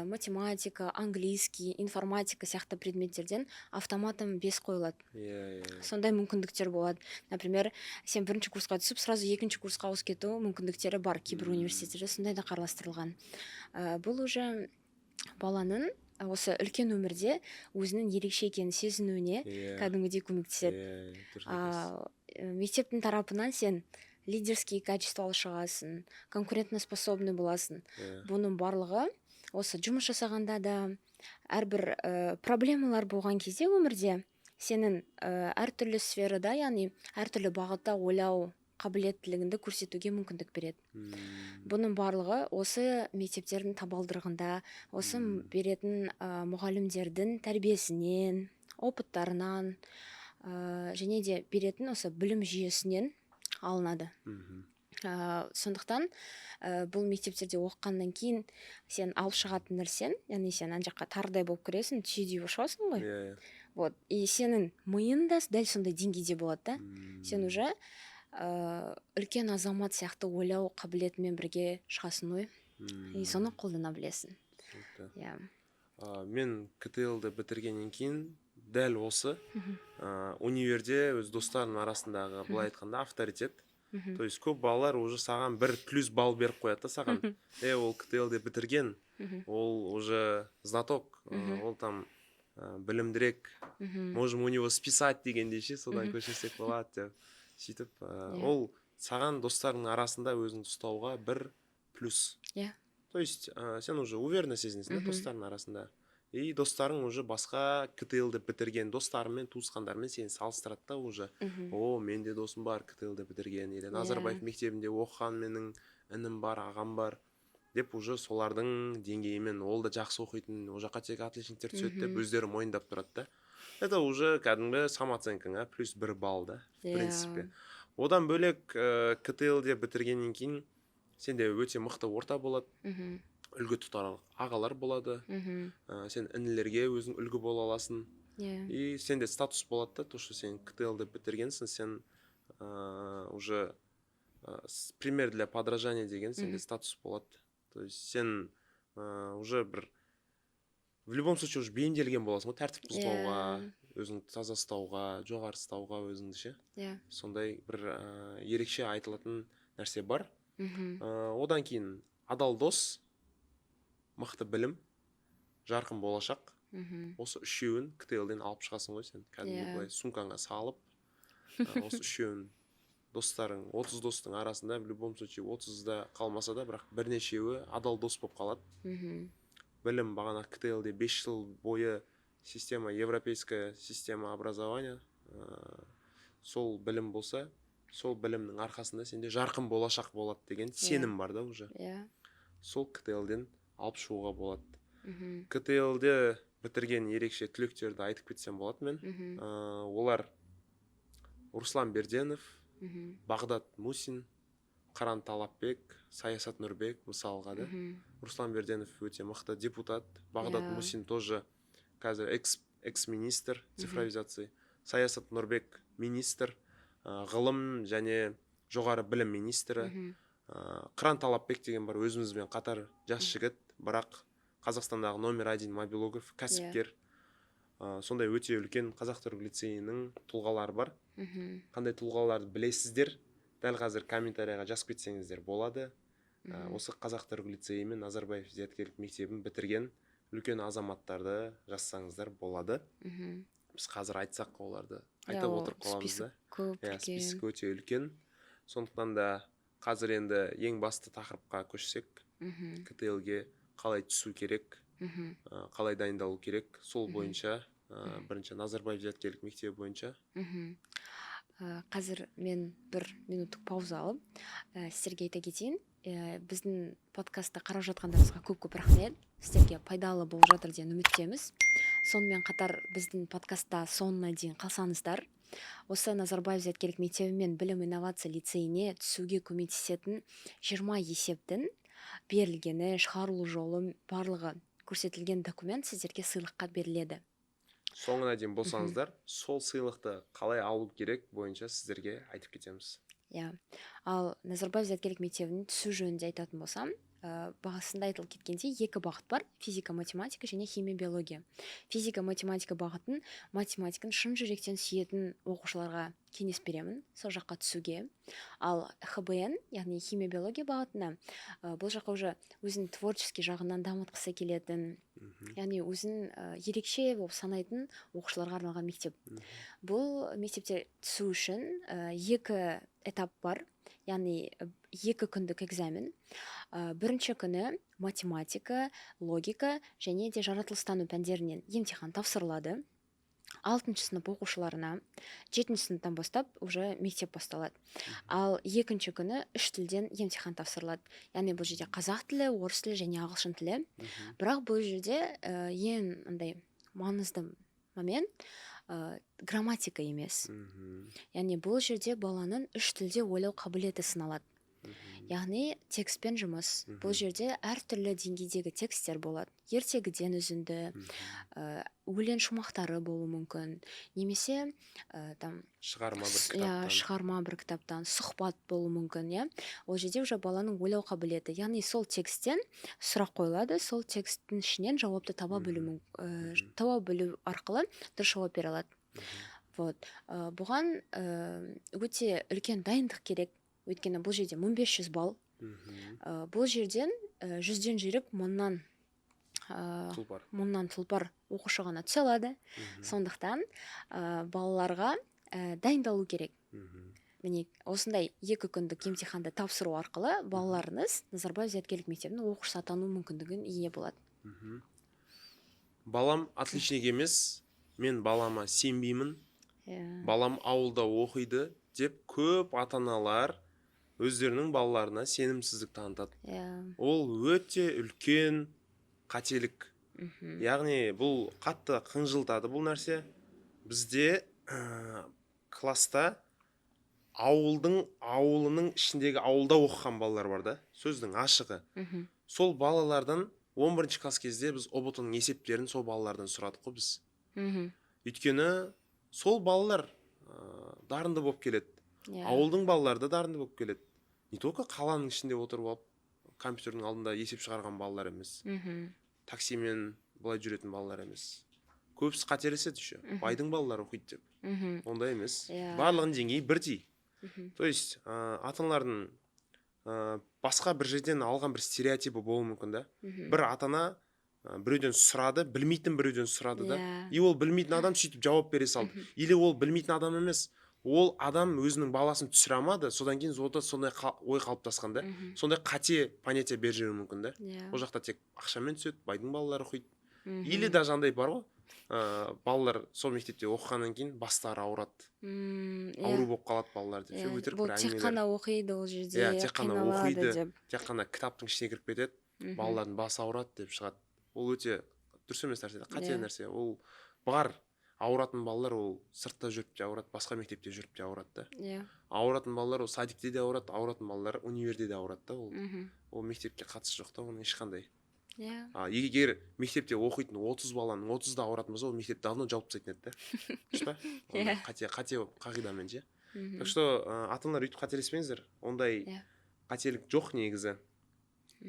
математика, английский, информатика сияқты предметтерден автоматом 5 қойылады. Сондай мүмкіндіктер болады. Например, сен бірінші курсқа түсіп, сразу екінші курсқа ауысып кету мүмкіндіктері бар кейбір университеттерде, сондай да қарастырылған. Бұл уже баланың осы үлкен өмірде өзінің ерекше екенін сезінуіне кәдімгідей көмектеседі. Мектептің тарапынан сен лидерские качестволы шығасың, конкурентоспособный боласың. Бұның барлығы осы жұмыс жасағанда да, әрбір проблемалар болған кезде өмірде сенің әртүрлі сферада, яғни әртүрлі бағытта ойлау қабілеттілігіңді көрсетуге мүмкіндік береді. Бұның барлығы осы мектептердің табалдырығында, осы беретін мұғалімдердің тәрбиесінен, опыттарынан, және де беретін осы білім жүйесінен алынады. Сондықтан бұл мектептерде оқығаннан кейін сен алып шығатын нәрсен, яғни сен ана жаққа тарыдай болып кіресің, түйедей болып шығасың ғой. Вот. И сенің миың да дәл сондай деңгейде болады да. Сен уже үлкен азамат сияқты ойлау қабілетімен бірге шығасың ғой. И соны қолдана білесің. Мен КТЛ-ді бітіргеннен кейін дәл осы универде өз достарының арасындағы былай айтқанда авторитет. То есть көп балалар уже саған бір плюс балл беріп қояды да саған. Ол КТЛ-ді бітірген, ол уже знаток, ол там білімдірек, можем у него списать дегенде ше, содан көшесек болады деп. Сөйтіп, ол саған достарының арасында өзіңді ұстауға бір плюс. То есть, сен уже уверенно сезінесің достарының арасында. И достарың уже басқа КТЛ-ді бітірген достарымен, туысқандармен сені салыстырады да уже. Менде досым бар КТЛ-ді бітірген, или Назарбаев мектебінде оқыған менің інім бар, ағам бар, деп уже солардың деңгейімен ол да жақсы оқитын, ол жаққа тек отличниктер түседі деп өздері мойындап тұрады да. Это уже кәдімгі самооценкаңа плюс 1 балл да, в принципе. Одан бөлек КТЛ-де бітіргеннен кейін сенде өте мықты орта болады, үлгі тұтар ағалар болады, сен інілерге өзің үлгі бола аласың. И сенде статус болады да, то, что сен КТЛ-де бітіргенсің, сен уже пример для подражания деген сенде статус болады. То есть сен уже бір в любом случае уже бейімделген боласың ғой, тәртіп бұзбауға, өзіңді таза ұстауға, жоғары ұстауға өзіңді ше. Сондай бір ерекше айтылатын нәрсе бар. Одан кейін адал дос, мықты білім, жарқын болашақ. Осы үшеуін КТЛ-ден алып шығасың ғой сен. Кәдімгі былай сумкаңа салып, осы үшеуін достарың, 30 достың арасында в любом случае 30-да қалмаса да, бірақ бірнешеуі адал дос болып қалады. Білім бағана КТЛ-де 5 жыл бойы система, европейская система образования, сол білім болса, сол білімнің арқасында сенде жарқын болашақ болады деген сенім бар да уже. Сол КТЛ-ден алып шығуға болады. КТЛ-де бітірген ерекше түлектерді айтып кетсем болады мен. Олар Руслан Берденов, Бағдат Мусин, Қаран Талапбек, Саясат Нұрбек мысалға да. Руслан Берденов өте мықты депутат, Бағдат Мусин тоже қазір экс-министр цифровизации, Саясат Нұрбек министр, ғылым және жоғары білім министрі, Қыран Талапбек деген бар, өзімізбен қатар жас жігіт, бірақ Қазақстандағы номер 1 мобилограф, кәсіпкер. Сондай өте үлкен қазақ түрік лицейінің тұлғалары бар. Қандай тұлғаларды білесіздер, дәл қазір комментарияға жазып кетсеңіздер болады. Осы қазақ түрік лицейі мен Назарбаев зияткерлік мектебін бітірген үлкен азаматтарды жазсаңыздар болады. Біз қазір айтсақ оларды айтып отырып қаламыз да. Список өте үлкен. Сондықтан да қазір енді ең басты тақырыпқа көшсек, КТЛ-ге қалай түсу керек, қалай дайындалу керек, сол бойынша бірінші Назарбаев зияткерлік мектебі бойынша. Қазір мен бір минуттық пауза алып, сіздерге айта кетейін. Біздің подкастты қарап жатқандарыңызға көп рахмет. Сіздерге пайдалы болып жатыр деген үміттеміз. Сонымен қатар біздің подкастта соңына дейін қалсаңыздар, осы Назарбаев зияткерлік мектебі мен білім инновация лицейіне түсуге көмектесетін 20 есептің берілгені, шығарылу жолы барлығы көрсетілген документ сіздерге сыйлыққа беріледі. Соңына дейін болсаңыздар, сол сыйлықты қалай алу керек бойынша сіздерге айтып кетеміз. Ал Назарбаев зияткерлік мектебінің түсу жөнінде айтатын болсам, бағасында айтылып кеткенде 2 бағыт бар: физика, математика және химия, биология. Физика, математика бағытын математиканы шын жүректен сүйетін оқушыларға кеңес беремін сол жаққа түсуге. Ал ХБН, яғни химия, биология бағытына, бұл жаққа уже өзін творческий жағынан дамытқысы келетін, яғни өзін ерекше болып санайтын оқушыларға арналған мектеп. Бұл мектепте түсу үшін 2 этап бар, яғни 2 күндік экзамен. Бірінші күні математика, логика және де жаратылыстану пәндерінен емтихан тапсырылады. 6 сынып оқушыларына 7 сыныптан бастап уже мектеп басталады. Ал екінші күні 3 тілден емтихан тапсырылады. Яғни бұл жерде қазақ тілі, орыс тілі және ағылшын тілі. Бірақ бұл жерде ең маңызды момент грамматика емес. Яғни бұл жерде баланың 3 тілде ойлау қабілеті сыналады. Яғни текстпен жұмыс. Бұл жерде әртүрлі деңгейдегі тексттер болады. Ертегіден үзінді, өлең шумақтары болуы мүмкін, немесе шығарма бір кітаптан, сұхбат болуы мүмкін. Ол жерде уже баланың ойлау қабілеті. Яғни сол тексттен сұрақ қойылады, сол тексттің ішінен жауапты таба білу арқылы дұрыс жауап бере алады. Бұған өте үлкен дайындық керек. Өйткені бұл жерде 1500 балл. Бұл жерден 100-ден жүйрік мыңнан тұлпар оқушы ғана түсе алады. Сондықтан балаларға дайындалу керек. Міне осындай 2 күндік емтиханды тапсыру арқылы балаларыңыз Назарбаев зияткерлік мектебінің оқушысы атану мүмкіндігін ие болады. Балам отличник емес, мен балама сенбеймін. Балам ауылда оқиды деп көп ата-аналар өздерінің балаларына сенімсіздік танытады. Ол өте үлкен қателік. Яғни бұл қатты қынжылтады бұл нәрсе. Бізде класста ауылының ішіндегі ауылда оқыған балалар бар да, сөздің ашығы. Сол балалардан 11 класс кезде біз ОБТ-ның есептерін сол балалардан сұрадық қой біз. Өйткені сол балалар дарынды болып келеді. Ауылдың балалары да дарынды болып келеді. Не только қаланың ішінде отырып алып компьютердің алдында есеп шығарған балалар емес. Таксимен былай жүретін балалар емес. Көбісі қателеседі еще. Байдың балалары оқиды деп. Ондай емес. Барлығының деңгейі бірдей. То есть ата-аналардың басқа бір жерден алған бір стереотипі болуы мүмкін да. Бір ата-ана біреуден сұрады, білмейтін біреуден сұрады да. И ол білмейтін адам сөйтіп жауап бере салды. Или ол білмейтін адам емес. Ол адам өзінің баласын түсіре алмады, содан кейін сондай ой қалыптасқан да. Сондай қате понятие беріп жіберуі мүмкін да. Ол жақта тек ақшамен түседі, байдың балалары оқиды. Или даже андай бар ғой, балалар сол мектепте оқығаннан кейін бастары ауырады. Ауру болып қалады балалар деп. Бұл тек қана оқиды ол жерде, тек қана оқиды, тек қана кітаптың ішіне кіріп кетеді, балалардың басы ауырады деп шығады. Ол өте дұрыс емес нәрсе, қате нәрсе. Ол бар. Ауыратын балалар ол сыртта жүріп те ауырады, басқа мектепте жүріп те ауырады да. Ауыратын балалар ол садикте де ауырады, ауыратын балалар универде де ауырады да. Ол мектепке қатысы жоқ та, оның ешқандай. Егер мектепте оқитын 30 баланың 30-да ауыратын болса, ол мектеп давно жауып тастайтын еді да. Қате қағидамен же. Так что ата-аналар өйтіп қателеспеңіздер. Ондай қателік жоқ негізі.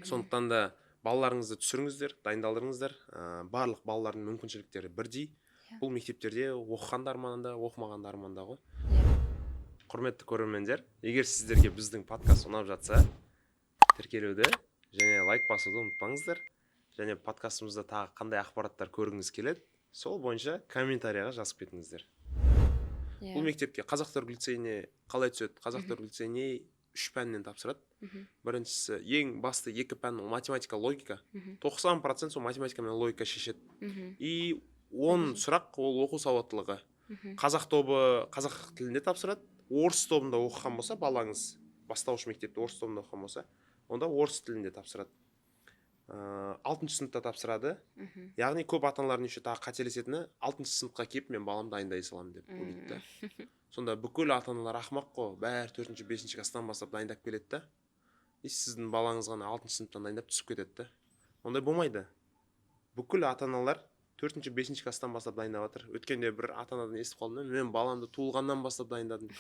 Сондықтан да балаларыңызды түсіріңіздер, дайындалдырыңыздар. Барлық балалардың мүмкіншіліктері бірдей. Бұл мектептерде оқығандар да, оқымағандар да ғой. Құрметті көрермендер, егер сіздерге біздің подкаст ұнап жатса, тіркелуді және лайк басуды ұмытпаңыздар. Және подкастымызда тағы қандай ақпараттар көргіңіз келеді, сол бойынша комментарияға жазып кетіңіздер. Бұл мектепке қазақ-түрік лицейіне қалай түседі? Қазақ-түрік лицейіне 3 пәннен тапсырады. Біріншісі, ең басты 2 пән математика, логика. 90% сол математика мен логика шешеді. И 10 сұрақ ол оқу сауаттылығы. Қазақ тобы қазақ тілінде тапсырады. Орыс тобында оқыған болса, балаңыз бастауыш мектепте орыс тобында оқыған болса, онда орыс тілінде тапсырады. 6-шы сыныпта тапсырады. Яғни көп ата-аналардың еще тағы қателесетіні 6-шы сыныпқа келіп мен баламды дайындай саламын деп ойлайды да. Сонда бүкіл ата-аналар ақымақ қой, бәрі 4-ші 5-ші класстан бастап дайындап келеді да. И сіздің балаңыз ғана 6-шы сыныптан дайындап түсіп кетеді да. Ондай болмайды. Бүкіл ата-аналар 4-ші 5-ші класстан бастап дайындап жатыр. Өткенде бір ата-анадан естіп қалдым, мен баламды туылғаннан бастап дайындадым.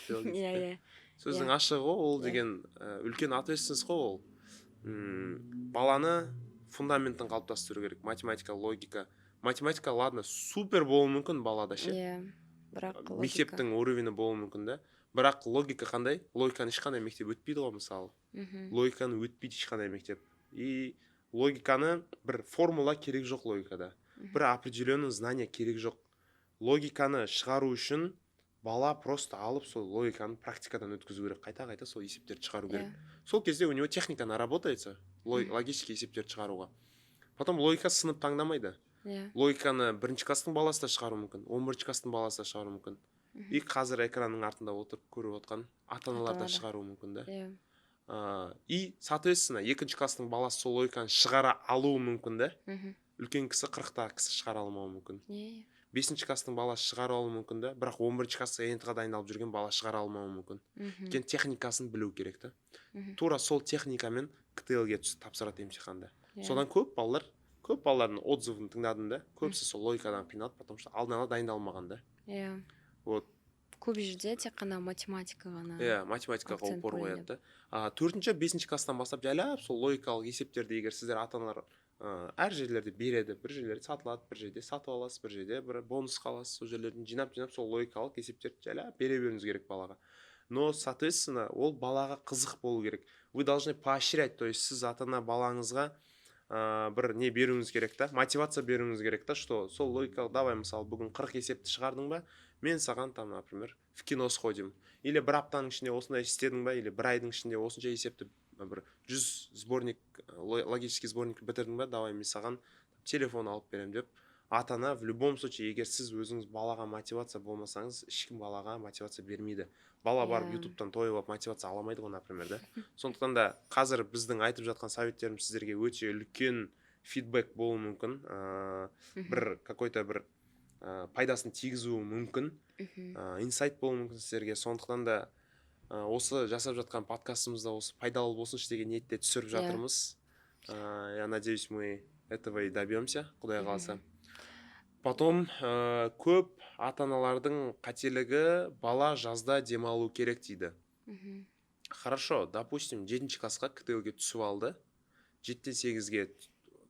Сөздің ашығы ол деген үлкен ответственность қой ол. Баланы фундаментін қалыптастыру керек. Математика, логика. Математика, ладно, супер болуы мүмкін балада ше. Бірақ Мектептің уровені болуы мүмкін да. Бірақ логика қандай? Логиканы ешқандай мектеп өтпейді ғой мысалы. Логиканы өтпейді ешқандай мектеп. И логиканы бір формула керек жоқ логикада. Бір определенный знание керек жоқ. Логиканы шығару үшін бала просто алып сол логиканы практикадан өткізу керек. Қайта-қайта сол есептерді шығару керек. Сол кезде у него техника наработается. Логический есептерді шығаруға. Потом логика сынып таңдамайды. Логиканы 1-ші класстың баласы да шығару мүмкін, 11-ші класстың баласы да шығару мүмкін. И қазір экранның артында отырып көріп отқан ата-аналар да шығару мүмкін да. И соответственно 2-ші класстың баласы сол логиканы шығара алуы мүмкін да. Үлкен кісі 40-та кісі шығара алмауы мүмкін. 5-ші класстың баласы шығара алуы мүмкін да. Бірақ 11-ші классқа НТ-ға дайындалып жүрген бала шығара алмауы мүмкін. Өйткені техникасын білу керек та. Тура сол техникамен КТЛ-ге тапсырады емтиханда. Содан көп балалардың отзывын тыңдадым да. Көбісі сол логикадан қиналды, потому что алдын ала дайындалмаған да. Вот. Көп жерде тек қана математика ғана. Математикаға упор қояды да. 4-ші 5-ші класстан бастап жайлап сол логикалық есептерді егер сіздер ата-аналар әр жерлерде береді, бір жерлерде сатылады, бір жерде сатып аласыз, бір жерде бір бонус қаласыз, сол жерлерден жинап сол логикалық есептерді жайлап бере беруіңіз керек балаға. Но соответственно ол балаға қызық болу керек. Вы должны поощрять, то есть сіз ата-ана балаңызға бір не беруіңіз керек та, мотивация беруіңіз керек та, что сол логикалық, давай мысалы бүгін 40 есепті шығардың ба, мен саған там, например, в кино сходим. Или бір аптаның ішінде осындай істедің ба, или бір айдың ішінде осынша есепті бір 100 сборник, логический сборник бітірдің ба, давай мен саған телефон алып берем деп. Ата-ана в любом случае, егер сіз өзіңіз балаға мотивация болмасаңыз, ешкім балаға мотивация бермейді. Бала барып ютубтан тойып алып мотивация аламайды ғой, например, да. Сондықтан да қазір біздің айтып жатқан советтеріміз сіздерге өте үлкен фидбэк болуы мүмкін. Бір какой-то бір пайдасын тигізуі мүмкін. Инсайт болуы мүмкін сіздерге. Сондықтан да осы жасап жатқан подкастымызда осы пайдалы болсыншы деген ниетте түсіріп жатырмыз. Я надеюсь, мы этого и добьемся, Құдай қаласа. Потом көп ата-аналардың қателігі бала жазда демалу керек дейді. Хорошо, допустим, 7-ші классқа КТЛ-ге түсіп алды. 7-тен 8-ге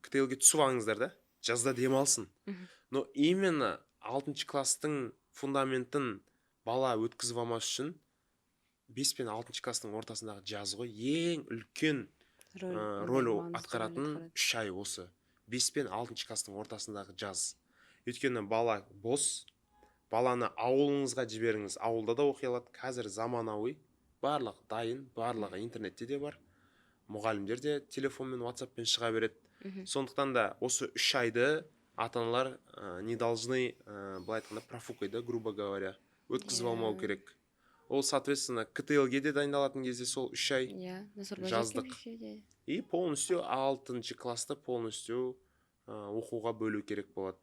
КТЛ-ге түсіп алыңыздар да, жазда демалсын. Но именно 6-ші класстың фундаментін бала өткізіп алмас үшін 5 пен 6-ші класстың ортасындағы жаз ғой ең үлкен рөл атқаратын 3 ай осы. 5 пен 6-ші класстың ортасындағы жаз. Өйткені бала бос, баланы ауылыңызға жіберіңіз, ауылда да оқи алады. Қазір заманауи, барлық дайын, барлығы интернетте де бар. Мұғалімдер де телефонмен, WhatsAppпен шыға береді. Сондықтан да осы 3 айды ата-аналар не должны, былай айтқанда, профукайды, грубо говоря, өткізіп алмау керек. Ол, соответственно, КТЛ-ге де дайындалатын кезде сол 3 ай жаздық. И полностью 6-ші класста полностью оқуға бөлу керек болады.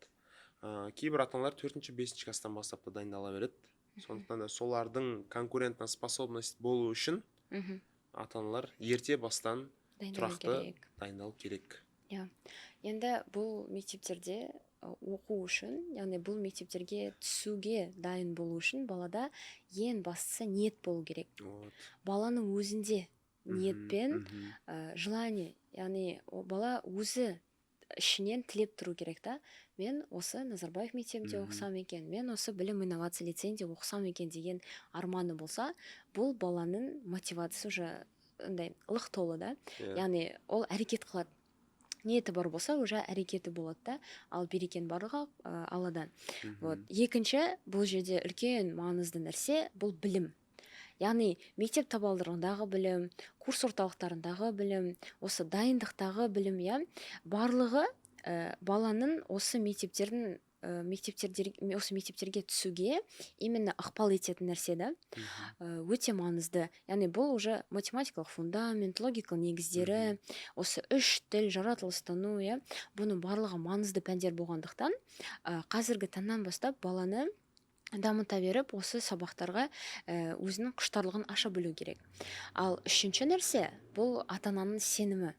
Кейбір ата-аналар 4-ші 5-ші класстан бастап та дайындала береді. Сондықтан да солардың конкурентна способность болу үшін ата-аналар ерте бастан тұрақты дайындалу керек. Енді бұл мектептерде оқу үшін, яғни бұл мектептерге түсуге дайын болу үшін балада ең бастысы ниет болу керек. Баланың өзінде ниетпен желание, яғни бала өзі ішінен тілеп тұру керек та. Мен осы Назарбаев мектебінде оқысам екен, мен осы білім инновация лицейінде оқысам екен деген арманы болса, бұл баланың мотивациясы уже андай лық толы да. Яғни ол әрекет қылады. Ниеті бар болса, уже әрекеті болады да. Ал берекен барлығы Алладан. Вот. Екінші, бұл жерде үлкен маңызды нәрсе, бұл білім. Яғни мектеп табалдырығындағы білім, курс орталықтарындағы білім, осы дайындықтағы білім, барлығы баланың осы мектептерге түсуге именно ықпал ететін нәрсе да. Өте маңызды. Яғни бұл уже математикалық фундамент, логикалық негіздері, осы үш тіл, жаратылыстану, бұның барлығы маңызды пәндер болғандықтан, қазіргі таңнан бастап баланы дамыта беріп, осы сабақтарға өзінің құштарлығын аша білу керек. Ал үшінші нәрсе, бұл ата-ананың сенімі.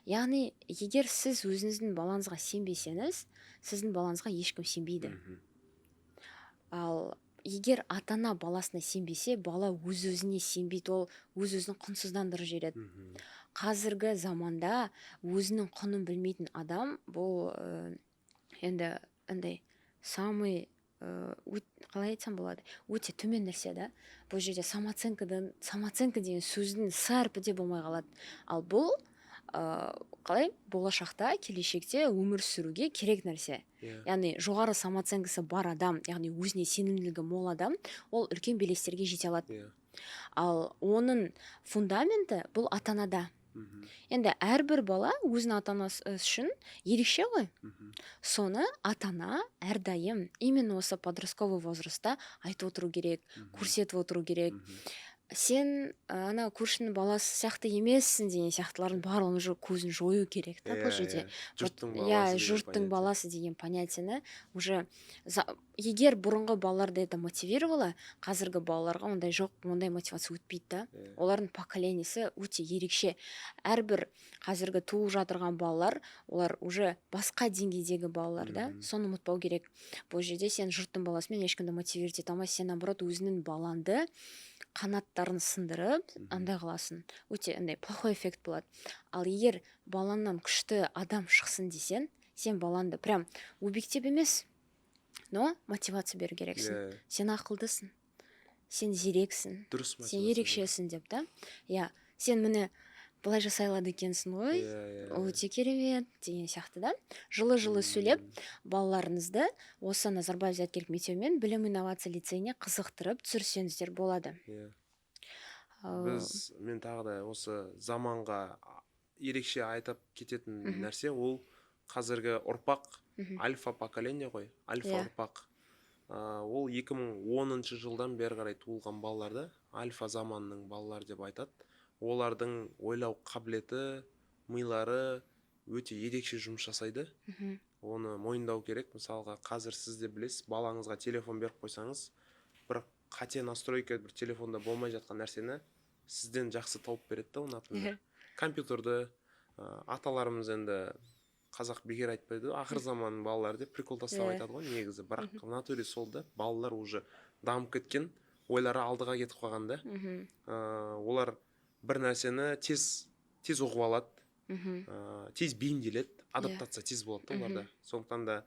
Яғни, егер сіз өзіңіздің балаңызға сенбесеңіз, сіздің балаңызға ешкім сенбейді. Ал егер ата-ана баласына сенбесе, бала өз-өзіне сенбейді, ол өз-өзін құнсыздандырып жібереді. Қазіргі заманда өзінің құнын білмейтін адам, бұл енді самый қалай айтсам болады, өте төмен нәрсе да. Бұл жерде самооценка деген сөздің сарпы де болмай қалады. Ал бұл қалай болашақта, келешекте өмір сүруге керек нәрсе. Яғни жоғары самооценкасы бар адам, яғни өзіне сенімділігі мол адам, ол үлкен белестерге жете алады. Ал оның фундаменті бұл ата-анада. Енді әрбір бала өзінің ата-анасы үшін ерекше ғой. Соны ата-ана әрдайым именно осы подростковый возрастта айтып отыру керек, көрсетіп отыру керек. Сен ана көршінің баласы сияқты емессің деген сияқтылардың барлығын уже көзін жою керек та бұл жерде. Жұрттың баласы деген понятиені уже егер бұрынғы балаларды это мотивировало, қазіргі балаларға ондай жоқ, ондай мотивация өтпейді да. Олардың поколениясы өте ерекше. Әрбір қазіргі туып жатырған балалар, олар уже басқа деңгейдегі балалар да. Соны ұмытпау керек. Бұл жерде сен жұрттың баласымен ешкімді мотивировать ете алмайсың, сен наоборот өзінің балаңды қанаттарын сындырып, андай қыласың. Өте андай плохой эффект болады. Ал егер балаңнан күшті адам шықсын десең, сен балаңды прям объектив емес, но мотивация беру керексің. Сен ақылдысың, сен зерексің, сен ерекшесің деп та. Сен міне былай жасай алады екенсің ғой, өте керемет деген сияқты да. Жылы-жылы сөйлеп, балаларыңызды осы Назарбаев зияткерлік мектебімен білім инновация лицейіне қызықтырып түсірсеңіздер болады. Мен тағы да осы заманға ерекше айтып кететін нәрсе, ол қазіргі ұрпақ альфа поколение ғой, альфа ұрпақ. Ол 2010 жылдан бері қарай туылған балаларды альфа заманның балалары деп айтады. Олардың ойлау қабілеті, милары өте ерекше жұмыс жасайды. Оны мойындау керек. Мысалға, қазір сіз де білесіз, балаңызға телефон беріп қойсаңыз, бір қате настройка бір телефонда болмай жатқан нәрсені сізден жақсы тауып береді да, оны. Компьютерді аталарымыз енді қазақ бекер айтпайды, ақыр заманның балалары деп прикол тастап айтады ғой негізі. Бірақ в натуре сол да, балалар уже дамып кеткен, ойлары алдыға кетіп қалған да. Олар бір нәрсені тез оқып алады, тез бейімделеді, адаптация тез болады оларда. Сондықтан да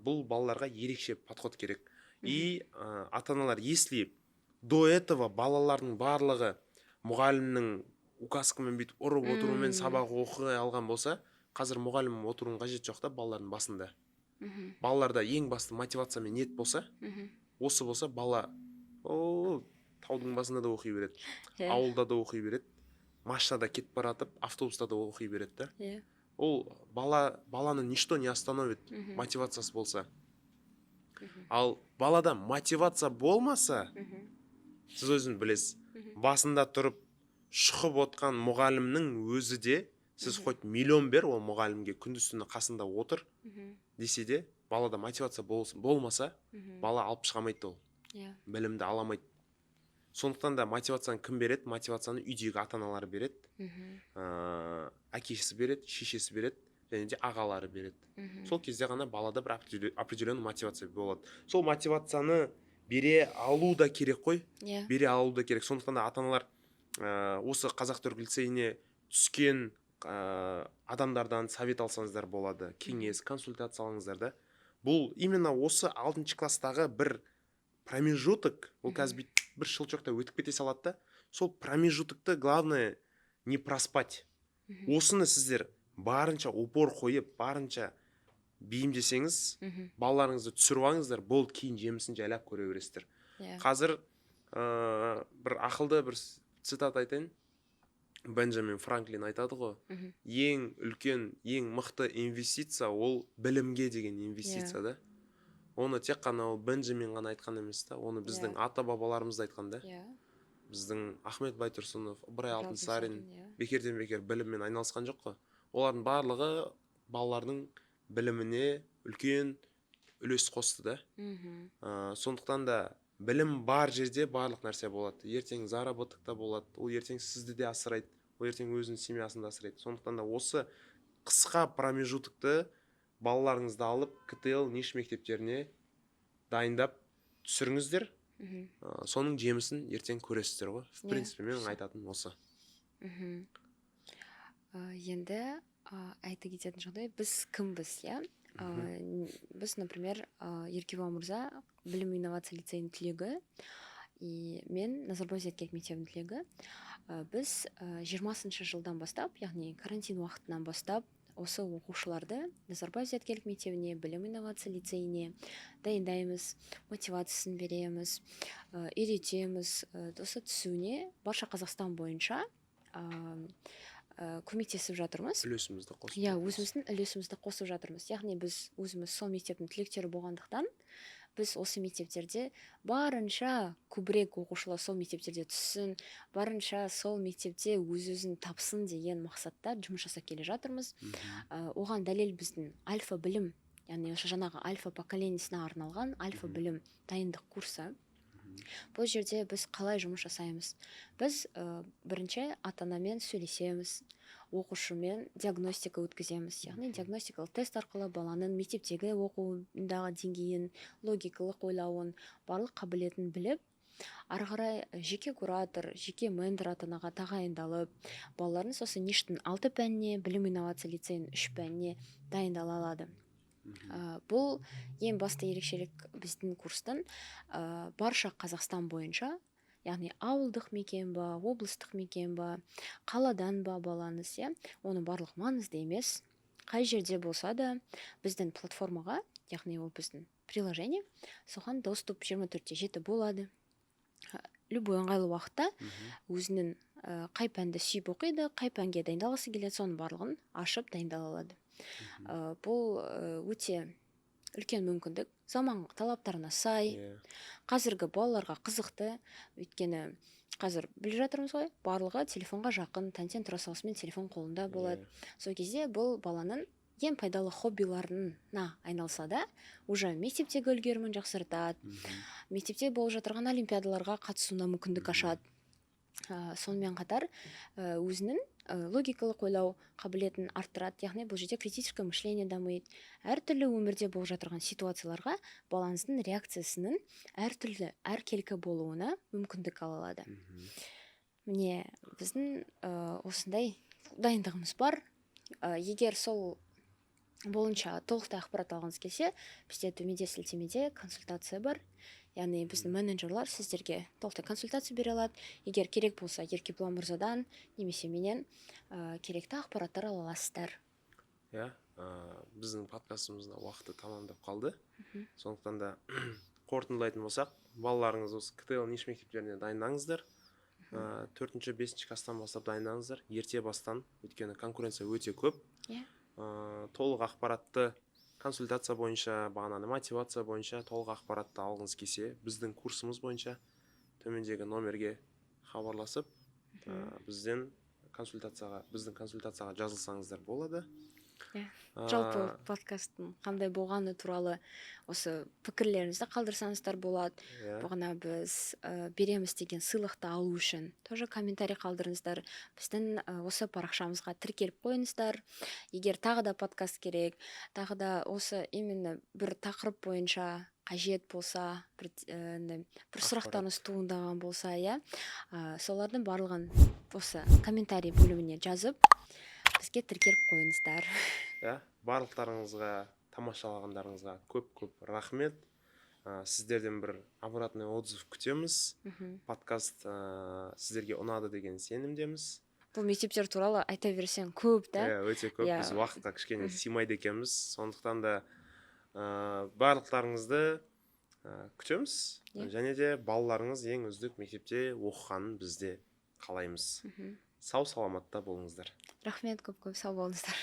бұл балаларға ерекше подход керек. И ата-аналар, если до этого балалардың барлығы мұғалімнің указкамен бүйтіп ұрып отырумен сабақ оқи алған болса, қазір мұғалім отыруының қажеті жоқ та балалардың басында. Балаларда ең басты мотивация мен ниет болса, осы болса, бала таудың басында да оқи береді, ауылда да оқи береді, машинада кетіп баратып, автобуста да оқи береді да. Ол баланы ничто не остановит, мотивациясы болса. Ал балада мотивация болмаса, сіз өзіңіз білесіз, басында тұрып шұқып отқан мұғалімнің өзі де, сіз хоть миллион бер ол мұғалімге, күндіз-түні қасында отыр десе де, балада мотивация болмаса, бала алып шығамайды ол, білімді аламайды. Сондықтан да мотивацияны кім береді? Мотивацияны үйдегі ата-аналары береді, әкесі береді, шешесі береді, және де ағалары береді. Сол кезде ғана балада бір определенный мотивация болады. Сол мотивацияны бере алу да керек қой, бере алу да керек. Сондықтан да ата-аналар осы қазақ түрік лицейіне түскен адамдардан совет алсаңыздар болады, кеңес, консультация алыңыздар да. Бұл именно осы 6 класстағы бір промежуток, ол қазір бір шылчокта өтіп кете салады да, сол промежутокты главное не проспать. Осыны сіздер барынша упор қойып, барынша бейімдесеңіз, балаларыңызды түсіріп алыңыздар, болды, кейін жемісін жайлап көре бересіздер. Қазір бір ақылды бір цитат айтайын. Бенджамин Франклин айтады ғой, ең үлкен, ең мықты инвестиция ол білімге деген инвестиция да. Оны тек қана ол Бенджамин ғана айтқан емес та, оны біздің ата-бабаларымыз да айтқан да. Біздің Ахмет Байтұрсынов, Ыбырай Алтынсарин бекерден бекер біліммен айналысқан жоқ қой. Олардың барлығы балалардың біліміне үлкен үлес қосты да. Сондықтан да білім бар жерде барлық нәрсе болады. Ертең заработок та болады, ол ертең сізді де асырайды, ол ертең өзінің семьясын да асырайды. Сондықтан да осы қысқа промежутокты балаларыңызды алып КТЛ ниш мектептеріне дайындап түсіріңіздер. Соның жемісін ертең көресіздер ғой. В принципе, мен айтатын осы. Енді айта кететін жағдай, біз кімбіз, иә? Біз, например, Еркебұлан мырза білім инновация лицейінің түлегі, мен Назарбаев зияткерлік мектебінің түлегі. Біз 20-шы жылдан бастап, яғни карантин уақытынан бастап, осы оқушыларды Назарбаев зияткерлік мектебіне, білім инновация лицейіне дайындаймыз, мотивациясын береміз, үйретеміз, осы түсуіне барша Қазақстан бойынша көмектесіп жатырмыз. Үлесімізді қосып. Өзіміздің үлесімізді қосып жатырмыз. Яғни біз өзіміз сол мектептің түлектері болғандықтан, біз осы мектептерде барынша көбірек оқушылар сол мектептерде түссін, барынша сол мектепте өз-өзін тапсын деген мақсатта жұмыс жасап келе жатырмыз. Оған дәлел біздің альфа білім, яғни жаңағы альфа поколениясына арналған альфа білім дайындық курсы. Бұл жерде біз қалай жұмыс жасаймыз? Біз бірінші ата-анамен сөйлесеміз, оқушымен диагностика өткіземіз. Яғни диагностикалық тест арқылы баланың мектептегі оқуындағы деңгейін, логикалық ойлауын, барлық қабілетін біліп, ары қарай жеке куратор, жеке ментор ата-анаға тағайындалып, балалардың сосын ништің 6 пәніне, білім инновация лицейінің 3 пәніне дайындала алады. Бұл ең басты ерекшелік біздің курстың барша Қазақстан бойынша, яғни ауылдық мекен ба, облыстық мекен ба, қаладан ба балаңыз, оның барлық маңызды емес. Қай жерде болса да біздің платформаға, яғни ол біздің приложение, соған доступ 24/7 болады. Любой ыңғайлы уақытта өзінің қай пәнді сүйіп оқиды, қай пәнге дайындалғысы келеді, соның барлығын ашып дайындала алады. Бұл өте үлкен мүмкіндік, заман талаптарына сай, қазіргі балаларға қызықты, өйткені қазір біліп жатырмыз ғой, барлығы телефонға жақын, таңертең тұра салысымен телефон қолында болады. Сол кезде бұл баланың ең пайдалы хоббиларына айналса да, уже мектептегі үлгерімін жақсартады, мектепте болып жатырған олимпиадаларға қатысуына мүмкіндік ашады. Сонымен қатар өзінің логикалық ойлау қабілетін арттырады, яғни бұл жерде критическое мышление дамиды. Әртүрлі өмірде болып жатырған ситуацияларға балаңыздың реакциясының әртүрлі, әркелкі болуына мүмкіндік ала алады. Міне біздің осындай дайындығымыз бар. Егер сол бойынша толықтай ақпарат алғыңыз келсе, бізде төменде сілтемеде консультация бар. Яғни біздің менеджерлар сіздерге толықтай консультация бере алады. Егер керек болса, Еркебұлан мырзадан немесе менен керекті ақпараттар ала аласыздар. Біздің подкастымызда уақыты тамамдап қалды. Сондықтан да қорытындылайтын болсақ, балаларыңыз осы КТЛ ниш мектептеріне дайындаңыздар. 4-5 класстан бастап дайындаңыздар. Ерте бастан, өйткені конкуренция өте көп. Толық ақпаратты консультация бойынша, бағананы мотивация бойынша толық ақпаратты алғыңыз келсе, біздің курсымыз бойынша төмендегі номерге хабарласып, біздің консультацияға жазылсаңыздар болады. Жалпы подкасттың қандай болғаны туралы осы пікірлеріңізді қалдырсаңыздар болады. Бұғына біз береміз деген сыйлықты алу үшін тоже комментарий қалдырыңыздар. Біздің осы парақшамызға тіркеліп қойыңыздар. Егер тағы да подкаст керек, тағы да осы именно бір тақырып бойынша кажет болса, бір сұрақтарыңыз туындаған болса, иә, солардың барлығын осы комментарий бөліміне жазып, бізге тіркеліп қойыңыздар. иә, барлықтарыңызға, тамашалағандарыңызға көп рахмет. Сіздерден бір обратный отзыв күтеміз. Подкаст сіздерге ұнады деген сенімдеміз. Бұл мектептер туралы айта берсең көп, да? Иә, өте көп. Біз уақытқа кішкене сыймайды екенбіз. Сондықтан да барлықтарыңызды күтеміз. Және де балаларыңыз ең үздік мектепте оқығанын бізде қалаймыз. Сау саламатта болыңыздар. Рахмет, көп сау болыңыздар.